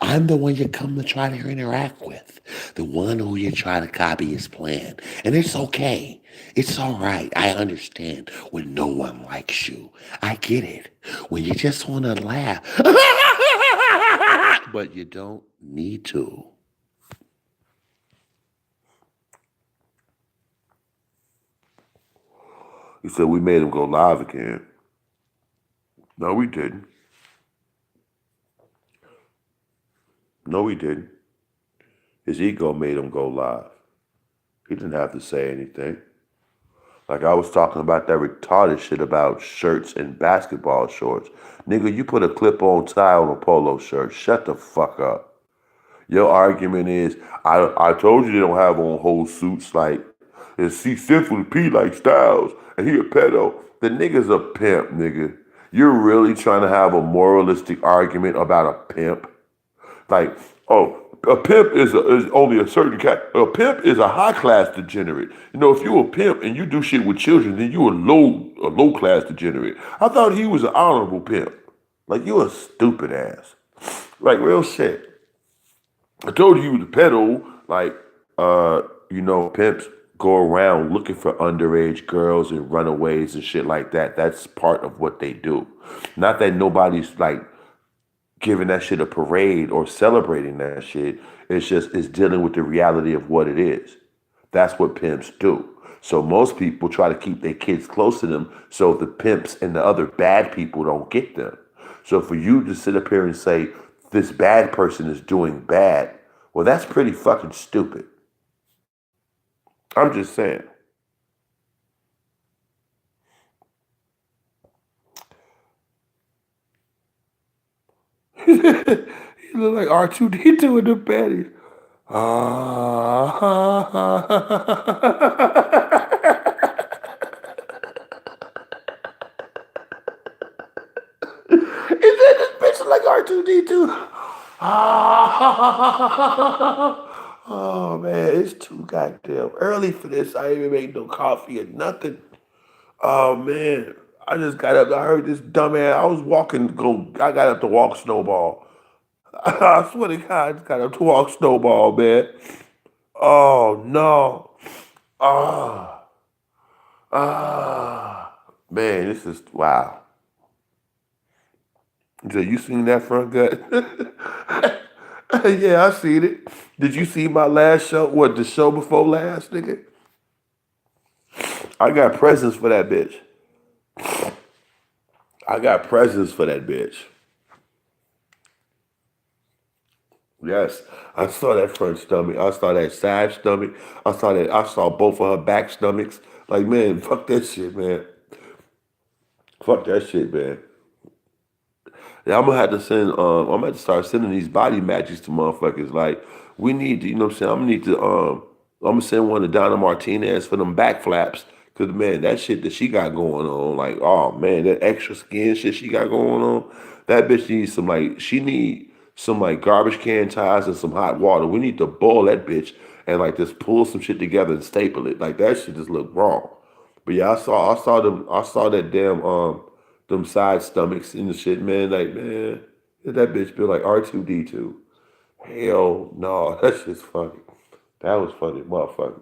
I'm the one you come to try to interact with. The one who you try to copy his plan. And it's okay. It's all right. I understand when no one likes you. I get it. When you just want to laugh. But you don't need to. He said we made him go live again. No, we didn't. No, we didn't. His ego made him go live. He didn't have to say anything. Like I was talking about that retarded shit about shirts and basketball shorts. Nigga, you put a clip-on tie on a polo shirt. Shut the fuck up. Your argument is, I told you they don't have on whole suits like, and see Sinful P like Styles, and he a pedo. The nigga's a pimp, nigga. You're really trying to have a moralistic argument about a pimp? Like, oh, a pimp is only a certain kind. A pimp is a high class degenerate. You know, if you a pimp and you do shit with children, then you a low class degenerate. I thought he was an honorable pimp. Like you a stupid ass. Like real shit. I told you he was a pedo. Like, pimps go around looking for underage girls and runaways and shit like that. That's part of what they do. Not that nobody's like giving that shit a parade or celebrating that shit. It's dealing with the reality of what it is. That's what pimps do. So most people try to keep their kids close to them so the pimps and the other bad people don't get them. So for you to sit up here and say this bad person is doing bad, well, that's pretty fucking stupid. I'm just saying. He look like R2D2 in the panties. Is that this bitch like R2D2? Oh Oh man, it's too goddamn early for this. I ain't even made no coffee or nothing. Oh man, I just got up. I heard this dumbass. I was walking. I got up to walk Snowball. I swear to God, I just got up to walk Snowball, man. Oh no. Ah, man, this is wow. So you seen that front gut? Yeah, I seen it. Did you see my last show? What, the show before last, nigga? I got presents for that bitch. I got presents for that bitch. Yes, I saw that front stomach. I saw that side stomach. I saw that. I saw both of her back stomachs. Like, man, fuck that shit, man. Fuck that shit, man. Yeah, I'm gonna have to send. I'm gonna have to start sending these body matches to motherfuckers. Like, we need to. You know what I'm saying? I'm gonna need to. I'm gonna send one to Donna Martinez for them back flaps. Cause man, that shit that she got going on, like, oh man, that extra skin shit she got going on, that bitch needs some like, she need some like garbage can ties and some hot water. We need to boil that bitch and like just pull some shit together and staple it. Like that shit just look wrong. But yeah, I saw that damn them side stomachs and the shit, man. Like, man, that bitch built like R2D2. Hell no, that shit's funny. That was funny, motherfucker.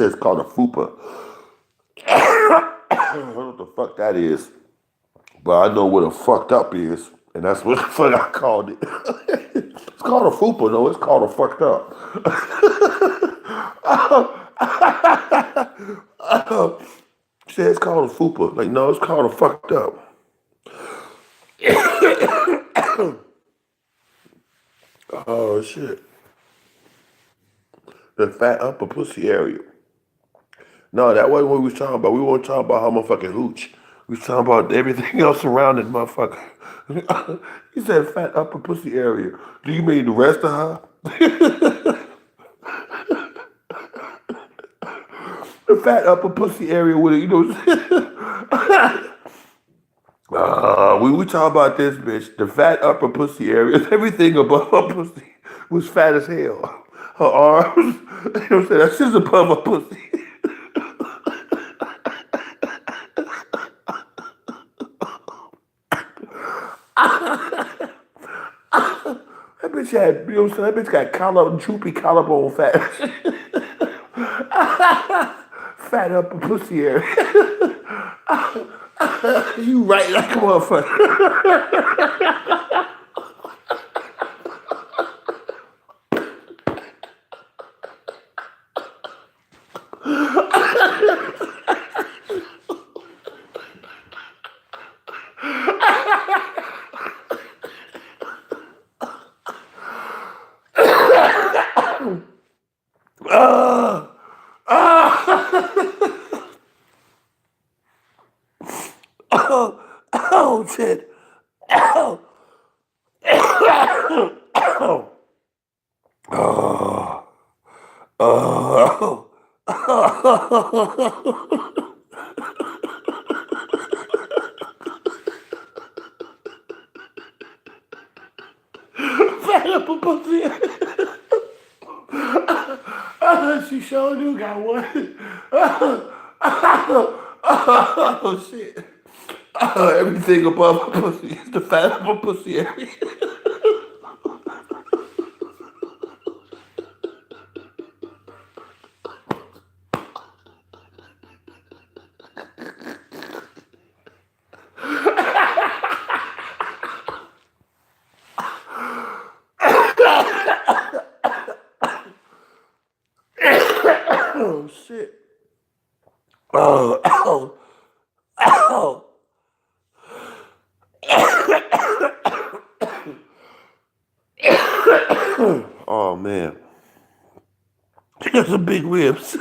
It's called a fupa. I don't know what the fuck that is, but I know what a fucked up is, and that's what the fuck I called it. It's called a fupa, no, it's called a fucked up. Say it's called a fupa. Like, no, it's called a fucked up. Oh shit. The fat upper pussy area. No, that wasn't what we was talking about. We weren't talking about how motherfucking hooch. We was talking about everything else around it, motherfucker. He said fat upper pussy area. Do you mean the rest of her? The fat upper pussy area with it, you know. We talking about this bitch. The fat upper pussy area. Everything above her pussy was fat as hell. Her arms, you know what I'm saying? That's just above her pussy. That bitch had, you know what I'm saying? That bitch got droopy collarbone fat. Fat upper pussy area. You right like a motherfucker. Ah, ah, oh, oh, shit. Oh, oh, oh, oh, oh. Fat up a pussy. She sure do got one. Oh, shit. Everything above her pussy is the fat of her pussy area. Oh, shit. Oh, oh, oh. Oh, man. She got some big ribs.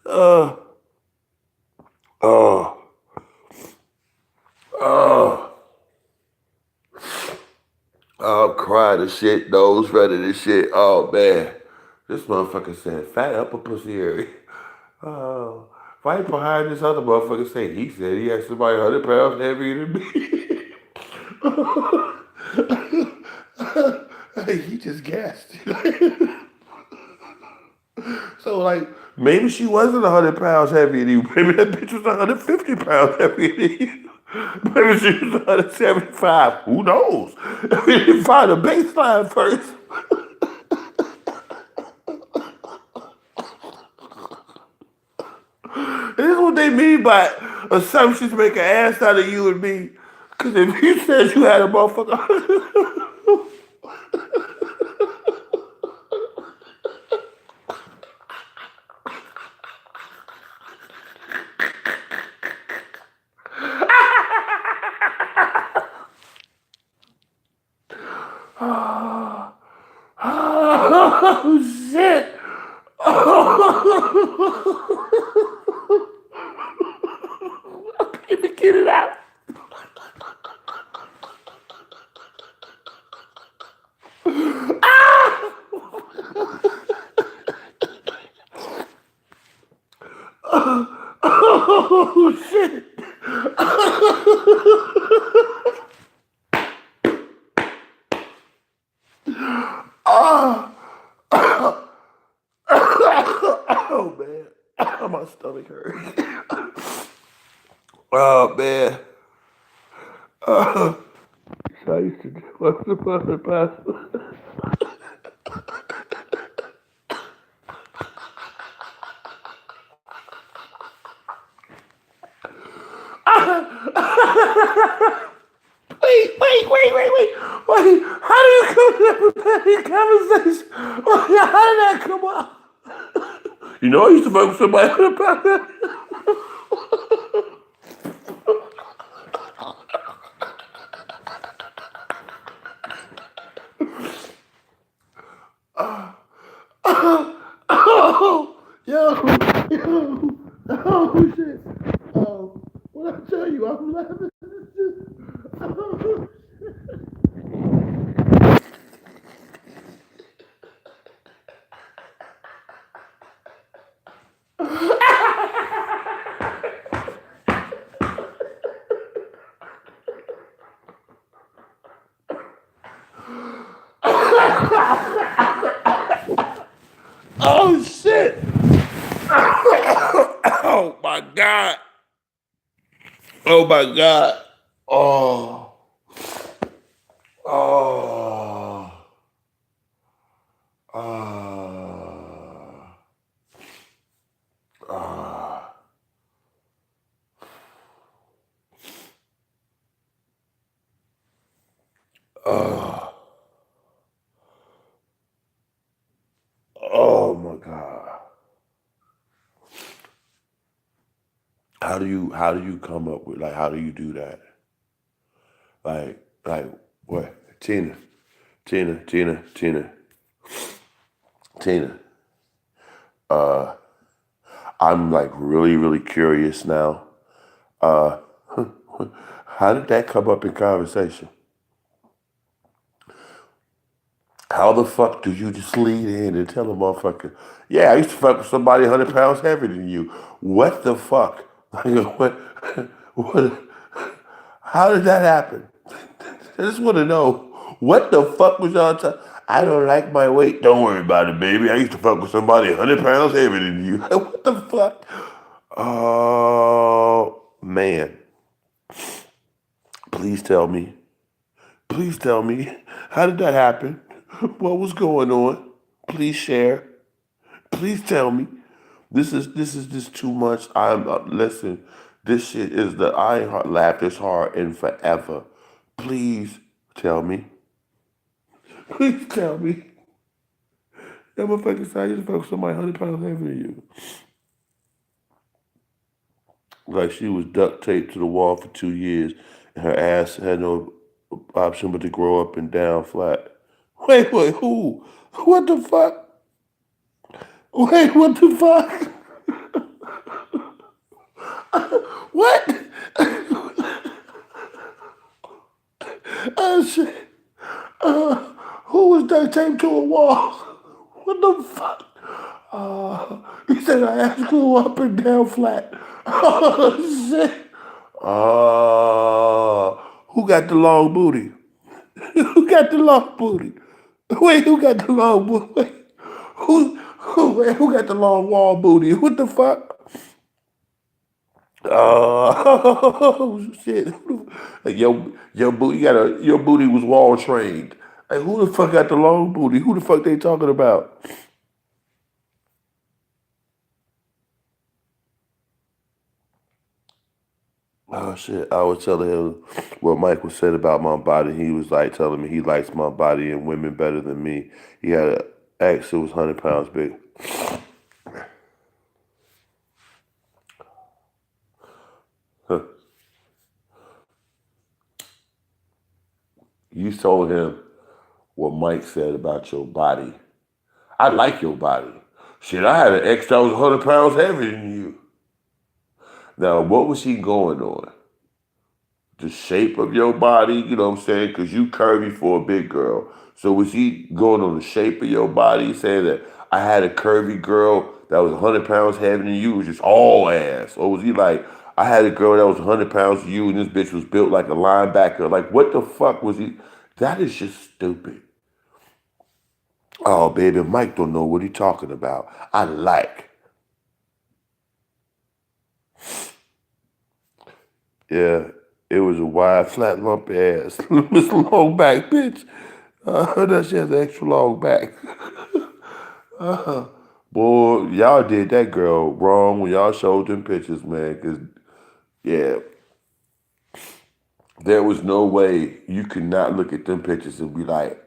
Uh, oh, oh, I'm crying and shit, nose running and shit. Oh man. This motherfucker said fat upper pussy area. Oh. Right behind this other motherfucker say he said he had somebody 100 pounds heavier than me. He just gassed. So like maybe she wasn't 100 pounds heavier than you. Maybe that bitch was 150 pounds heavier than you. Maybe she was 175. Who knows? We didn't find a baseline first. This is what they mean by assumptions make an ass out of you and me. Because if you said you had a motherfucker. Oh, shit. Let me get it out. Oh, shit. Oh, man. My stomach hurts. Oh, man. I used to do what's the fucking pasta. Wait. How do you come to that conversation? How did that come up? You know, I used to fuck with somebody about that. Oh, oh, shit. Oh, what I tell you, I'm laughing. Oh, oh shit. Oh, my God. Oh, my God. Oh, oh, ah, ah, ah. Oh, my God. How do you come up with, like, how do you do that? Like what? Tina. Tina. I'm like really, really curious now. Uh, how did that come up in conversation? How the fuck do you just lead in and tell a motherfucker, yeah, I used to fuck with somebody 100 pounds heavier than you? What the fuck? Like, what, how did that happen? I just want to know, what the fuck was y'all talking? I don't like my weight. Don't worry about it, baby. I used to fuck with somebody 100 pounds heavier than you. What the fuck? Oh, man. Please tell me. Please tell me. How did that happen? What was going on? Please share. Please tell me. This is just too much. I'm listen. This shit is the I ain't laughed this hard in forever. Please tell me. Please tell me. That motherfucker said I used to fuck with somebody 100 pounds heavier than you. Like she was duct taped to the wall for 2 years, and her ass had no option but to grow up and down flat. Wait, who? What the fuck? Wait, what the fuck? What? Oh shit. Who was that taped to a wall? What the fuck? He said I asked you up and down flat. Oh shit. Who got the long booty? Who got the long booty? Wait, who got the long booty? Wait, who got the long wall booty? What the fuck? Oh shit! Like your booty your booty was wall trained. Like who the fuck got the long booty? Who the fuck they talking about? Oh shit! I was telling him what Michael said about my body. He was like telling me he likes my body and women better than me. He had an ex who was 100 pounds big. Huh. You told him what Mike said about your body. I like your body. Shit, I had an ex that was 100 pounds heavier than you. Now, what was he going on? The shape of your body, you know what I'm saying? Because you curvy for a big girl. So was he going on the shape of your body, saying that I had a curvy girl that was 100 pounds heavier than you, was just all ass? Or was he like, I had a girl that was 100 pounds to you and this bitch was built like a linebacker? Like, what the fuck was he? That is just stupid. Oh, baby, Mike don't know what he talking about. I like. Yeah, it was a wide, flat, lumpy ass. Miss Long Back, bitch. That she has an extra long back. Boy, y'all did that girl wrong when y'all showed them pictures, man. Cause yeah, there was no way you could not look at them pictures and be like,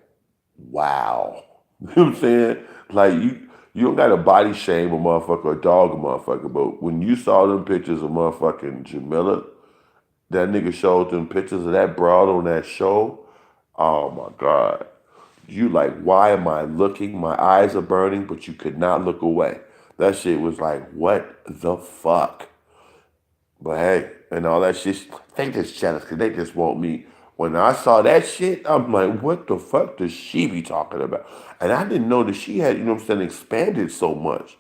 wow. You know what I'm saying? Like you don't got to body shame a motherfucker or dog a motherfucker, but when you saw them pictures of motherfucking Jamila, that nigga showed them pictures of that broad on that show. Oh my God. You like, why am I looking? My eyes are burning, but you could not look away. That shit was like, what the fuck? But hey, and all that shit, they just jealous because they just want me. When I saw that shit, I'm like, what the fuck does she be talking about? And I didn't know that she had, you know what I'm saying, expanded so much.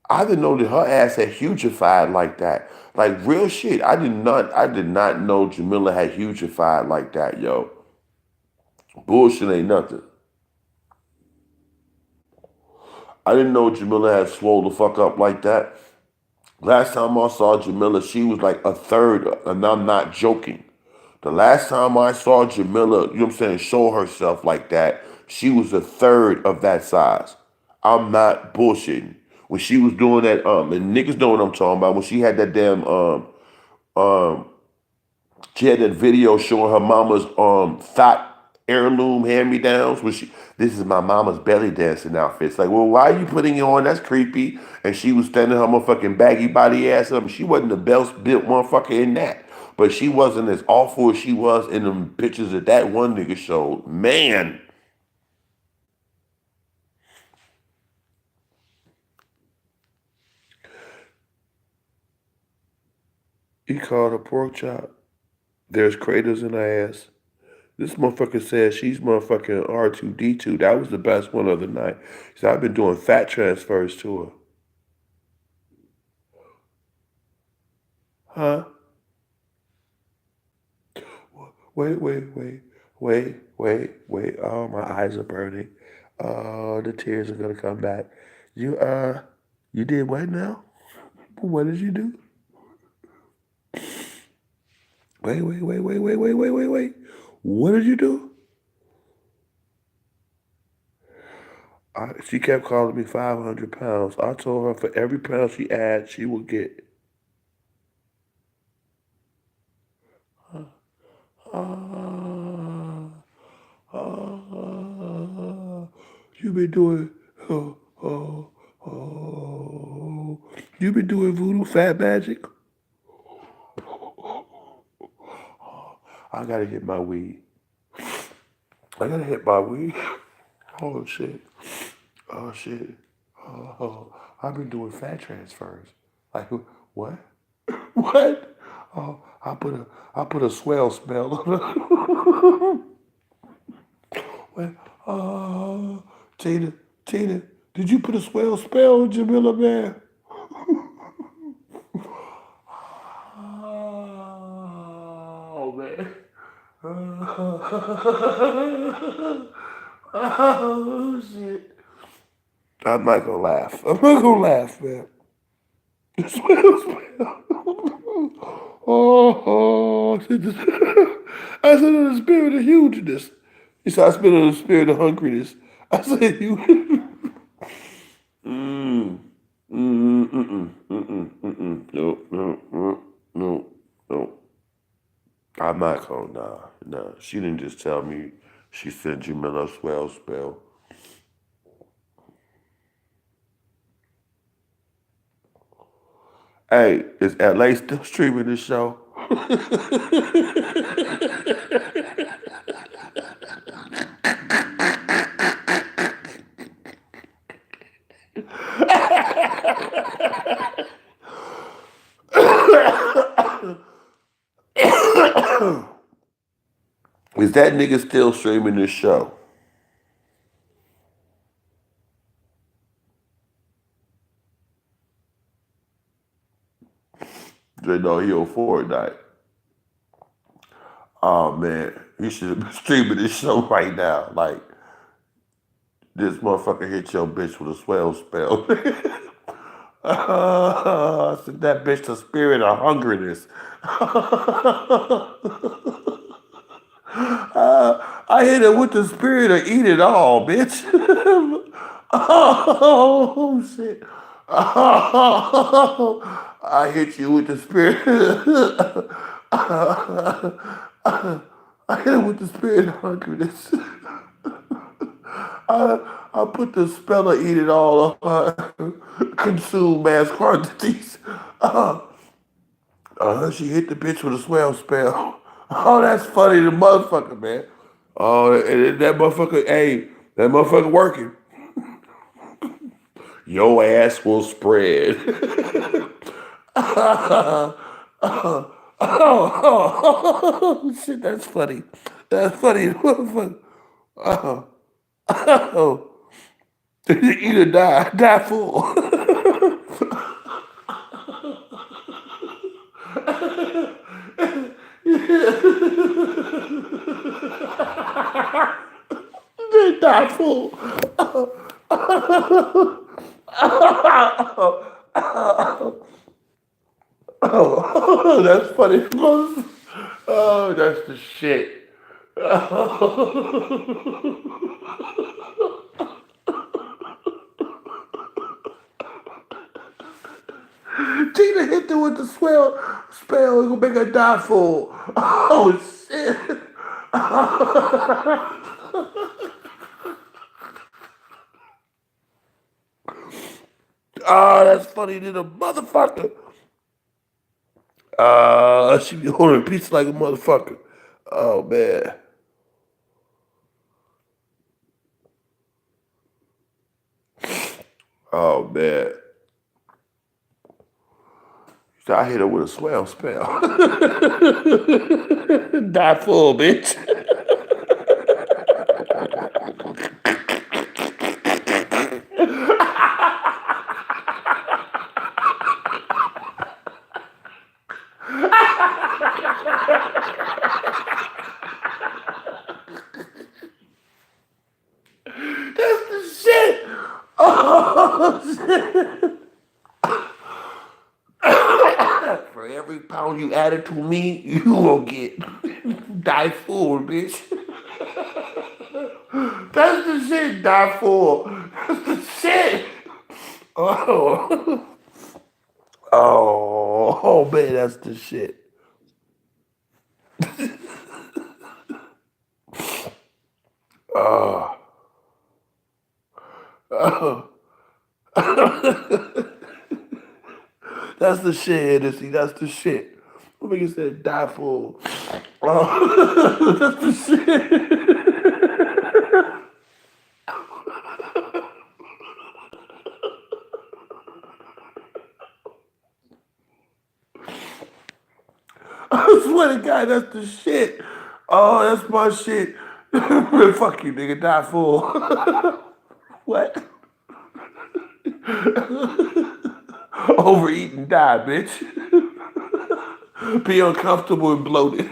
I didn't know that her ass had hugified like that. Like real shit. I did not know Jamila had hugified like that, yo. Bullshit ain't nothing. I didn't know Jamila had swole the fuck up like that. Last time I saw Jamila, she was like a third, and I'm not joking. The last time I saw Jamila, you know what I'm saying, show herself like that, she was a third of that size. I'm not bullshitting. When she was doing that, and niggas know what I'm talking about, when she had that damn, um, she had that video showing her mama's thought heirloom hand me downs. When she, this is my mama's belly dancing outfit. It's like, well, why are you putting it on? That's creepy. And she was standing her motherfucking baggy body ass up. She wasn't the best built motherfucker in that. But she wasn't as awful as she was in them pictures that that one nigga showed. Man, he called her pork chop. There's craters in her ass. This motherfucker said she's motherfucking R2D2. That was the best one of the night. So I've been doing fat transfers to her. Huh? Wait. Oh, my eyes are burning. Oh, the tears are gonna come back. You did what now? What did you do? Wait. What did you do? She kept calling me 500 pounds. I told her for every pound she adds, she will get. Ah, you been doing, oh, oh, oh. You been doing voodoo fat magic? I gotta get my weed. I gotta hit my weed. Oh shit. Oh shit. Oh, I've been doing fat transfers. Like what? What? Oh, I put a swell smell on it. Well, oh, Tina, did you put a swell spell on Jamila, man? Oh, man. Oh, shit. I'm not gonna laugh. I'm not gonna laugh, man. Swell spell. Oh, I said, I said in the spirit of hugeness. He said, I spit in the spirit of hungriness. I said, you. Mm, no, no, no, no, no. I'm not gonna, nah, nah. She didn't just tell me she sent you a swell spell. Hey, is LA still streaming this show? Is that nigga still streaming this show? They know he on Fortnite. Oh man, he should be streaming this show right now. Like, this motherfucker hit your bitch with a swell spell. Send that bitch the spirit of hungriness. I hit it with the spirit of eat it all, bitch. Oh shit. Oh, I hit you with the spirit. I hit it with the spirit of hungriness. I put the spell of eat it all on consume mass quantities. She hit the bitch with a swell spell. Oh, that's funny, the motherfucker, man. Oh, and that motherfucker, hey, that motherfucker working. Your ass will spread. Oh, shit, that's funny. That's funny, motherfucker. Oh, either die full. Die full. Oh, that's funny. Oh, that's the shit. Tina hit her with the spell. It gonna make her die full. Oh shit. Oh, that's funny to the motherfucker. She be holding pizza like a motherfucker. Oh man. Oh man. So I hit her with a swell spell. Die full, bitch. That's the shit. Oh shit. For every pound you added to me, you will get die full, bitch. That's the shit, die full. That's the shit. Oh. Oh man, that's the shit. Oh. Oh. That's the shit, Hennessy. That's the shit. What make you say die full? Oh. That's the shit. I swear to God, that's the shit. Oh, that's my shit. Fuck you, nigga. Die full. What? Overeat and die, bitch. Be uncomfortable and bloated.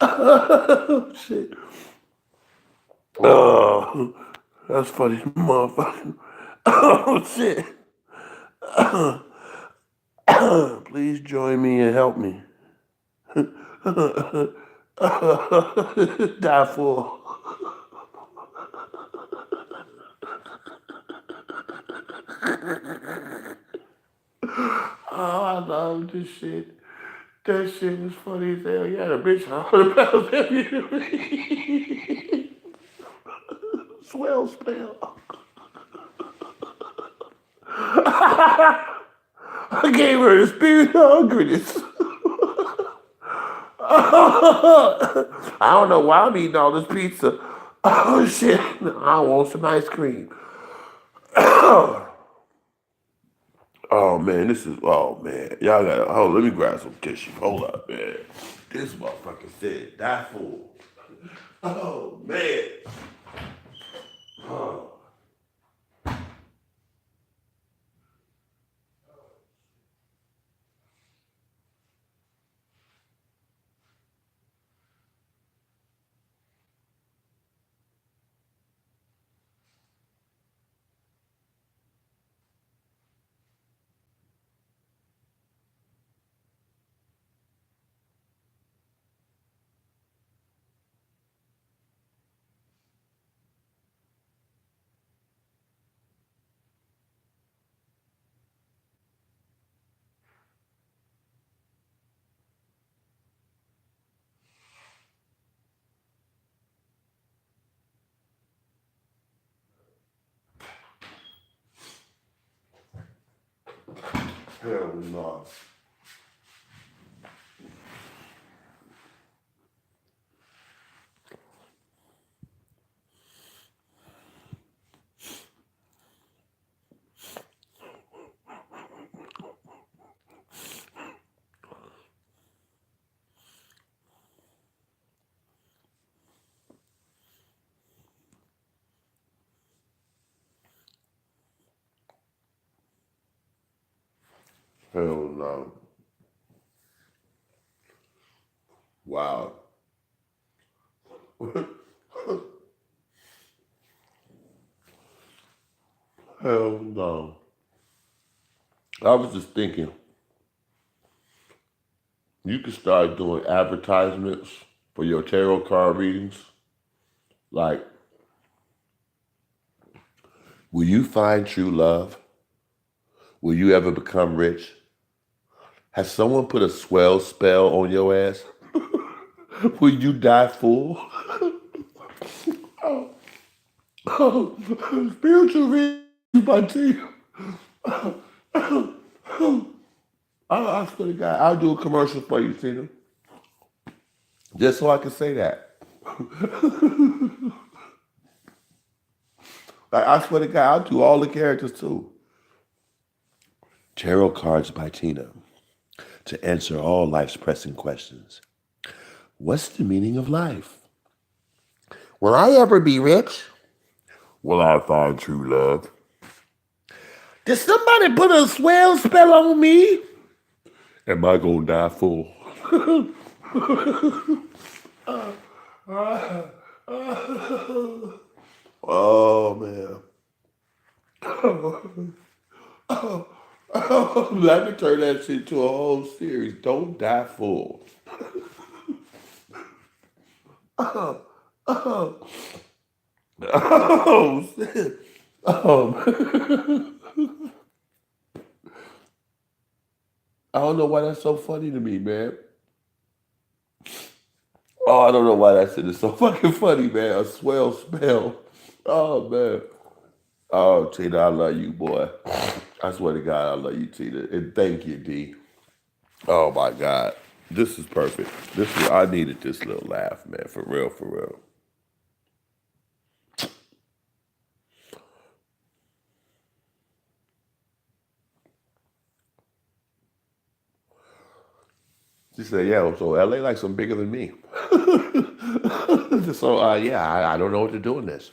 Oh, shit. Oh, that's funny, motherfucker. Oh, shit. Please join me and help me. Die full. Oh, I love this shit. That shit was funny as hell. You had a bitch 100 pounds heavier than me. Swell spell. I gave her the spirit of hungriness. I don't know why I'm eating all this pizza. Oh shit. I want some ice cream. Oh man, this is man. Y'all gotta let me grab some tissue. Hold up, man. This motherfucker said die fool. Oh man. Oh, hell no. Hell no. Wow. Hell no. I was just thinking, you could start doing advertisements for your tarot card readings. Like, will you find true love? Will you ever become rich? Has someone put a swell spell on your ass? Will you die full? Oh, spiritual readings, my team. I swear to God, I'll do a commercial for you, Tina. Just so I can say that. Like, I swear to God, I'll do all the characters too. Tarot cards by Tina to answer all life's pressing questions. What's the meaning of life? Will I ever be rich? Will I find true love? Did somebody put a swell spell on me? Am I gonna die full? Oh man. Let me turn that shit to a whole series. Don't die full. Oh shit. I don't know why that's so funny to me, man. Oh, I don't know why that shit is so fucking funny, man. A swell spell. Oh man. Oh, Tina, I love you, boy. I swear to God, I love you, Tina. And thank you, D. Oh my God. This is perfect. I needed this little laugh, man. For real, for real. She said, "Yeah, so LA like some bigger than me." So yeah, I don't know what to do in this.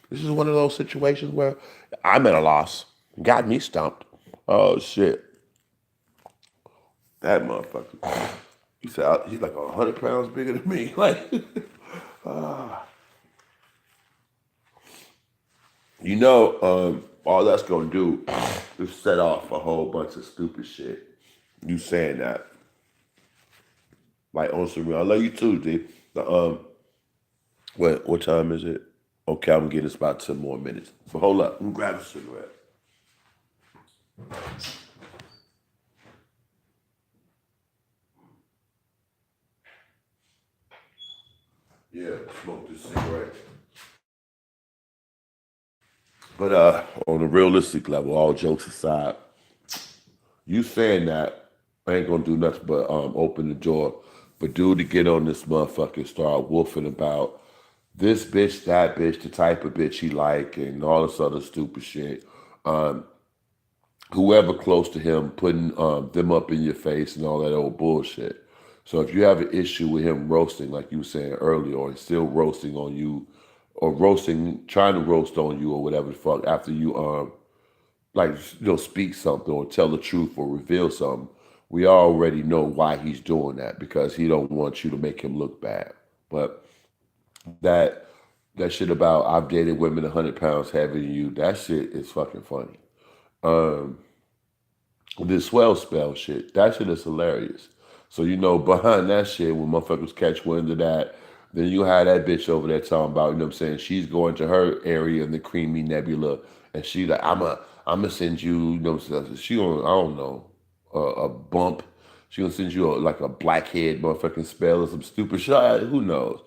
This is one of those situations where I'm at a loss. Got me stumped. Oh shit, that motherfucker. He said he's like 100 pounds bigger than me. Like, all that's gonna do is set off a whole bunch of stupid shit. You saying that, like on some real. I love you too, D. The, what time is it? Okay, I'm getting this about 10 more minutes. But hold up, let me grab a cigarette. Yeah, smoke this cigarette. But on a realistic level, all jokes aside, you saying that ain't gonna do nothing but open the door for dude to get on this motherfucker and start woofing about this bitch, that bitch, the type of bitch he like, and all this other stupid shit. Um, Whoever close to him putting them up in your face and all that old bullshit. So if you have an issue with him roasting, like you were saying earlier, or he's still roasting on you, or roasting, trying to roast on you, or whatever the fuck, after you like speak something or tell the truth or reveal something, we already know why he's doing that because he don't want you to make him look bad. But that that shit about I've dated women 100 pounds heavier than you, that shit is fucking funny. Um, this swell spell shit, that shit is hilarious. So behind that shit, when motherfuckers catch wind of that, then you have that bitch over there talking about, you know what I'm saying, she's going to her area in the creamy nebula, and she like, I'ma send you, she gonna, I don't know, a bump. She gonna send you like a blackhead motherfucking spell or some stupid shit. Who knows?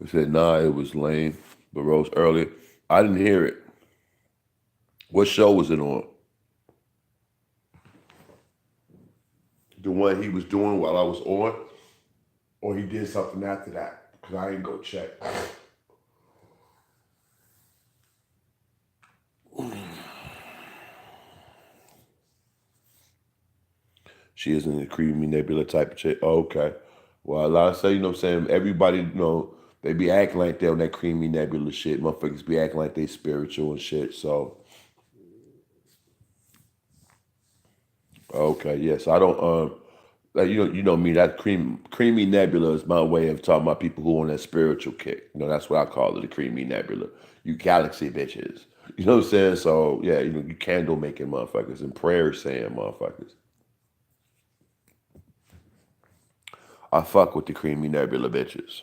They said, nah, it was lame, but rose earlier. I didn't hear it. What show was it on? The one he was doing while I was on, or he did something after that? Because I didn't go check. She isn't a creamy nebula type of chick. Oh, okay. Well, like I say, you know what I'm saying? Everybody, they be acting like they on that creamy nebula shit. Motherfuckers be acting like they spiritual and shit. So, okay, yes. I don't, like, you know me, that creamy nebula is my way of talking about people who on that spiritual kick. That's what I call it, the creamy nebula. You galaxy bitches. You know what I'm saying? So, yeah, you candle making motherfuckers and prayer saying motherfuckers. I fuck with the creamy nebula bitches.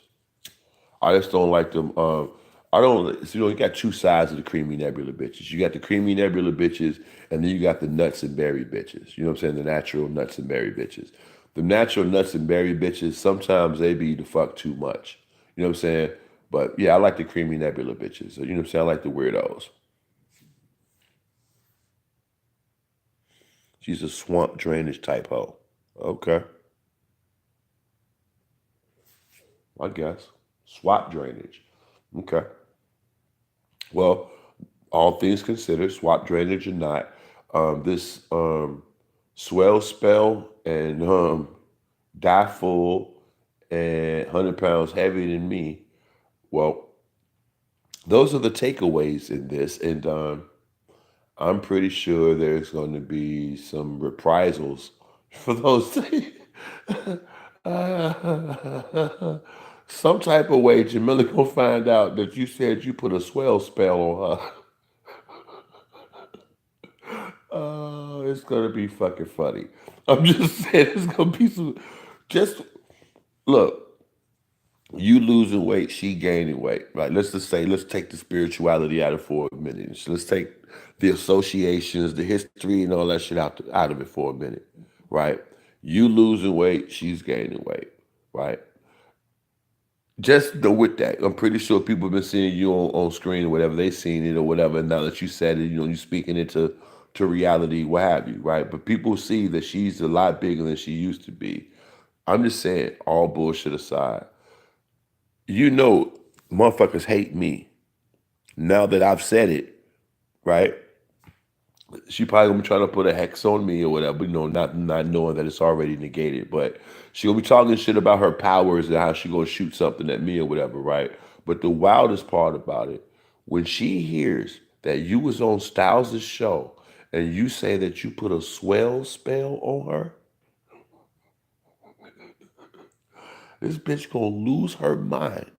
I just don't like them. I don't. So, you got two sides of the creamy nebula bitches. You got the creamy nebula bitches, and then you got the nuts and berry bitches. You know what I'm saying? The natural nuts and berry bitches. The natural nuts and berry bitches. Sometimes they be the fuck too much. You know what I'm saying? But yeah, I like the creamy nebula bitches. So, you know what I'm saying? I like the weirdos. She's a swamp drainage type hoe. Okay, I guess swamp drainage. Okay. Well, all things considered, swap drainage or not, this swell spell and die full and 100 pounds heavier than me. Well, those are the takeaways in this, and I'm pretty sure there's going to be some reprisals for those things. Some type of way, Jamila gonna find out that you said you put a swell spell on her. Oh, it's gonna be fucking funny. I'm just saying it's gonna be some. Just look, you losing weight, she gaining weight. Right? Let's just say, let's take the spirituality out of it for a minute. So let's take the associations, the history, and all that shit out of it for a minute. Right? You losing weight, she's gaining weight. Right? Just with that, I'm pretty sure people have been seeing you on screen or whatever, they seen it or whatever. And now that you said it, you speaking it to reality, what have you, right? But people see that she's a lot bigger than she used to be. I'm just saying, all bullshit aside, you know, motherfuckers hate me now that I've said it, right? she probably gonna be trying to put a hex on me or whatever, not knowing that it's already negated. But she gonna be talking shit about her powers and how she gonna shoot something at me or whatever, right? But the wildest part about it, when she hears that you was on Styles' show and you say that you put a swell spell on her, this bitch gonna lose her mind.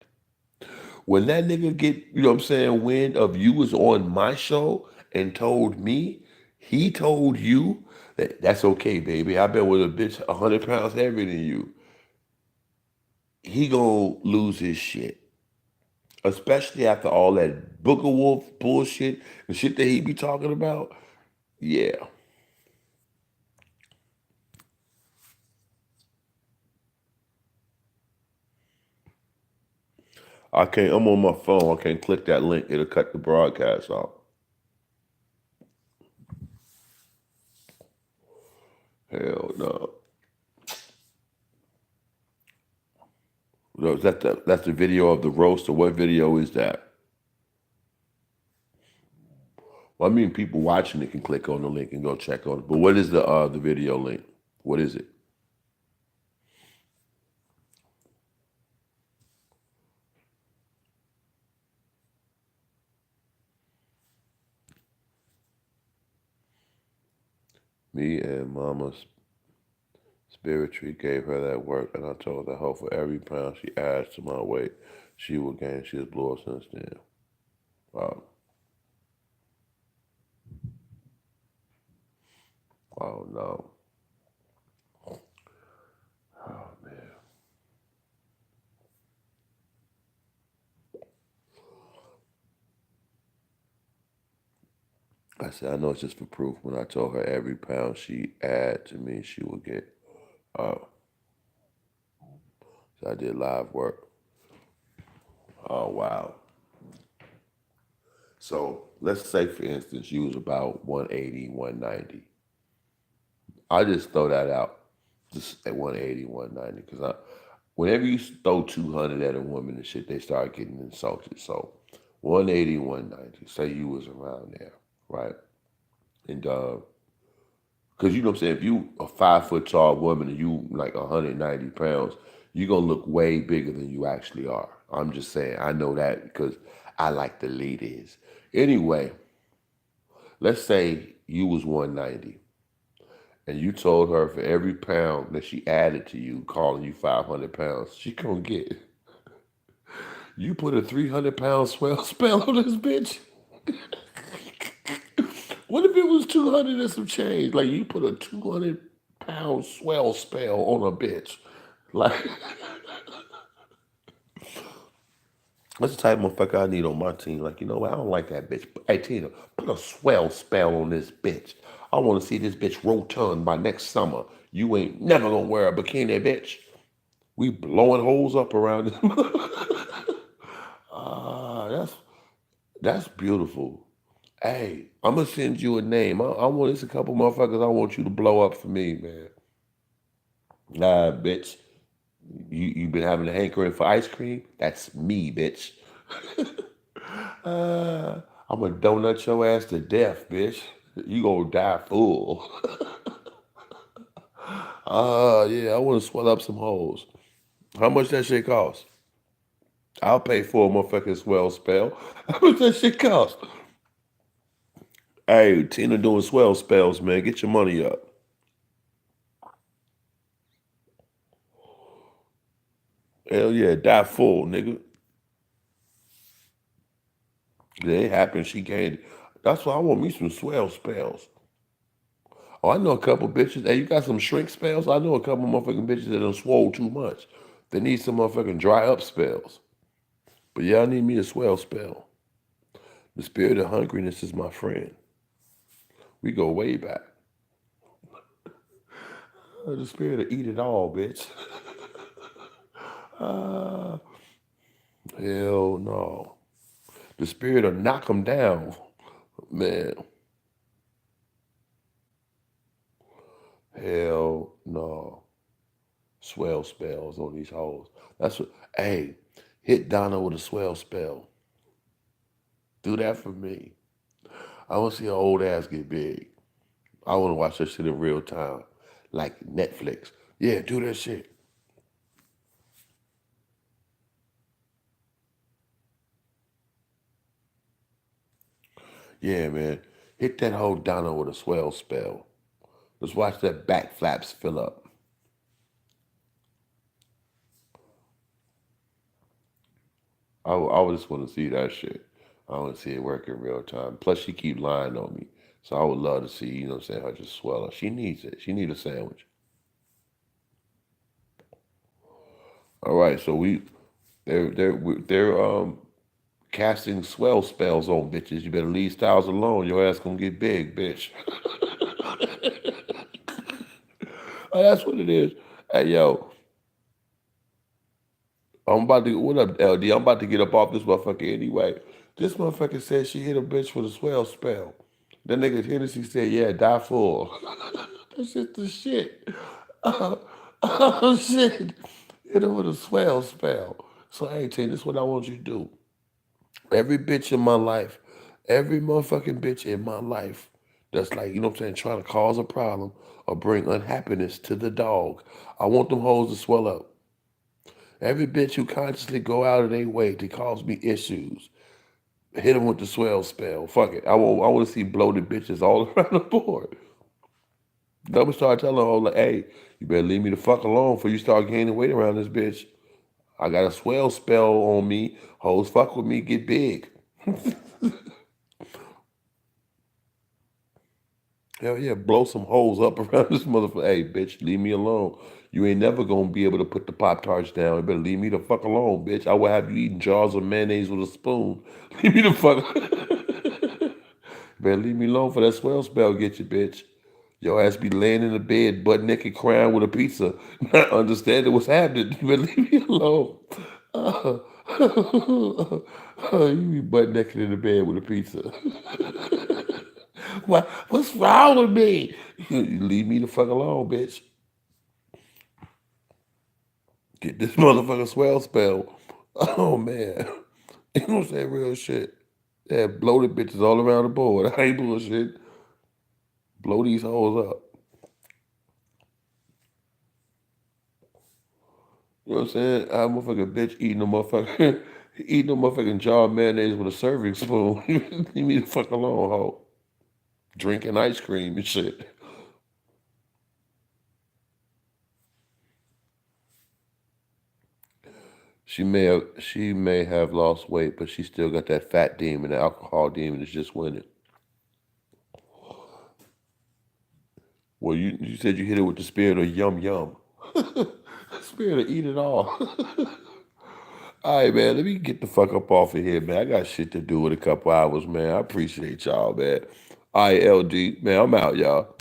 When that nigga get, what I'm saying, wind of you was on my show and told me, he told you that that's okay, baby. I've been with a bitch 100 pounds heavier than you. He gonna lose his shit. Especially after all that Booker Wolf bullshit and shit that he be talking about. Yeah. I can't, I'm on my phone. I can't click that link. It'll cut the broadcast off. Hell no. No, that's the video of the roast, or what video is that? Well, I mean, people watching it can click on the link and go check on it. But what is the video link? What is it? Me and Mama's spirit tree gave her that work, and I told her, "Hope for every pound she adds to my weight, she will gain." She has blew up since then. Wow, wow, no, oh man. I said, I know it's just for proof. When I told her every pound she add to me, she will get. Oh, so I did live work. Oh wow. So let's say, for instance, you was about 180, 190. I just throw that out, just at 180, 190, because whenever you throw 200 at a woman and shit, they start getting insulted. So 180, 190, say you was around there, right? And because you know what I'm saying, if you a 5 foot tall woman and you like 190 pounds, you're gonna look way bigger than you actually are. I'm just saying, I know that because I like the ladies. Anyway, let's say you was 190 and you told her for every pound that she added to you, calling you 500 pounds, she gonna get. You put a 300 pound swell spell on this bitch. What if it was 200 and some change? Like you put a 200 pound swell spell on a bitch. Like that's the type of motherfucker I need on my team. Like, you know what? I don't like that bitch. Hey Tina, put a swell spell on this bitch. I want to see this bitch rotund by next summer. You ain't never gonna wear a bikini, bitch. We blowing holes up around this. That's beautiful. Hey, I'm gonna send you a name. I want this a couple motherfuckers. I want you to blow up for me, man. Nah, bitch. You been having a hankering for ice cream? That's me, bitch. I'm gonna donut your ass to death, bitch. You gonna die full. Yeah, I wanna swell up some holes. How much that shit cost? I'll pay for a motherfucking swell spell. How much that shit cost? Hey, Tina doing swell spells, man. Get your money up. Hell yeah, die full, nigga. Yeah, it happened. She gained. That's why I want me some swell spells. Oh, I know a couple bitches. Hey, you got some shrink spells? I know a couple motherfucking bitches that done swole too much. They need some motherfucking dry up spells. But yeah, I need me a swell spell. The spirit of hungriness is my friend. We go way back. The spirit of eat it all, bitch. uh, hell no. The spirit of knock 'em down. Man, hell no. Swell spells on these hoes. That's what, hey, hit Donna with a swell spell. Do that for me. I want to see her old ass get big. I want to watch that shit in real time, like Netflix. Yeah, do that shit. Yeah, man. Hit that whole Donna with a swell spell. Let's watch that back flaps fill up. I would just want to see that shit. I want to see it work in real time. Plus, she keep lying on me. So I would love to see, you know what I'm saying, her just swell up. She needs it. She need a sandwich. All right, so they're casting swell spells on bitches. You better leave Styles alone. Your ass gonna get big, bitch. Oh, that's what it is. Hey, yo, I'm about to, what up, LD? I'm about to get up off this motherfucker anyway. This motherfucker said she hit a bitch with a swell spell. That nigga Hennessy said, yeah, die full. That's just the shit. Oh, shit. Hit her with a swell spell. So, hey, T, this is what I want you to do. Every bitch in my life, every motherfucking bitch in my life that's like, you know what I'm saying, trying to cause a problem or bring unhappiness to the dog, I want them hoes to swell up. Every bitch who consciously go out of their way to cause me issues, hit them with the swell spell. Fuck it. I want to see bloated bitches all around the board. Double start telling her, like, hey, you better leave me the fuck alone before you start gaining weight around this bitch. I got a swell spell on me. Hoes fuck with me, get big. Hell yeah, blow some holes up around this motherfucker. Hey, bitch, leave me alone. You ain't never gonna be able to put the Pop Tarts down. You better leave me the fuck alone, bitch. I will have you eating jars of mayonnaise with a spoon. Leave me the fuck. Better leave me alone for that swell spell get you, bitch. Your ass be laying in the bed, butt naked, crying with a pizza, not understanding what's happening. You better leave me alone. Uh, you be butt naked in the bed with a pizza. What's wrong with me? You leave me the fuck alone, bitch. Get this motherfucker swell spell. Oh man. You know what I'm saying? Real shit. Yeah, bloated bitches all around the board. I ain't bullshit. Blow these hoes up. You know what I'm saying? I motherfucking bitch eating a motherfucking eating a motherfucking jar of mayonnaise with a serving spoon. Leave me the fuck alone, hoe. Drinking ice cream and shit. She may have lost weight, but she still got that fat demon, the alcohol demon is just winning. Well, you said you hit it with the spirit of yum yum. Spirit of eat it all. All right, man. Let me get the fuck up off of here, man. I got shit to do in a couple hours, man. I appreciate y'all, man. All right, LD, man. I'm out, y'all.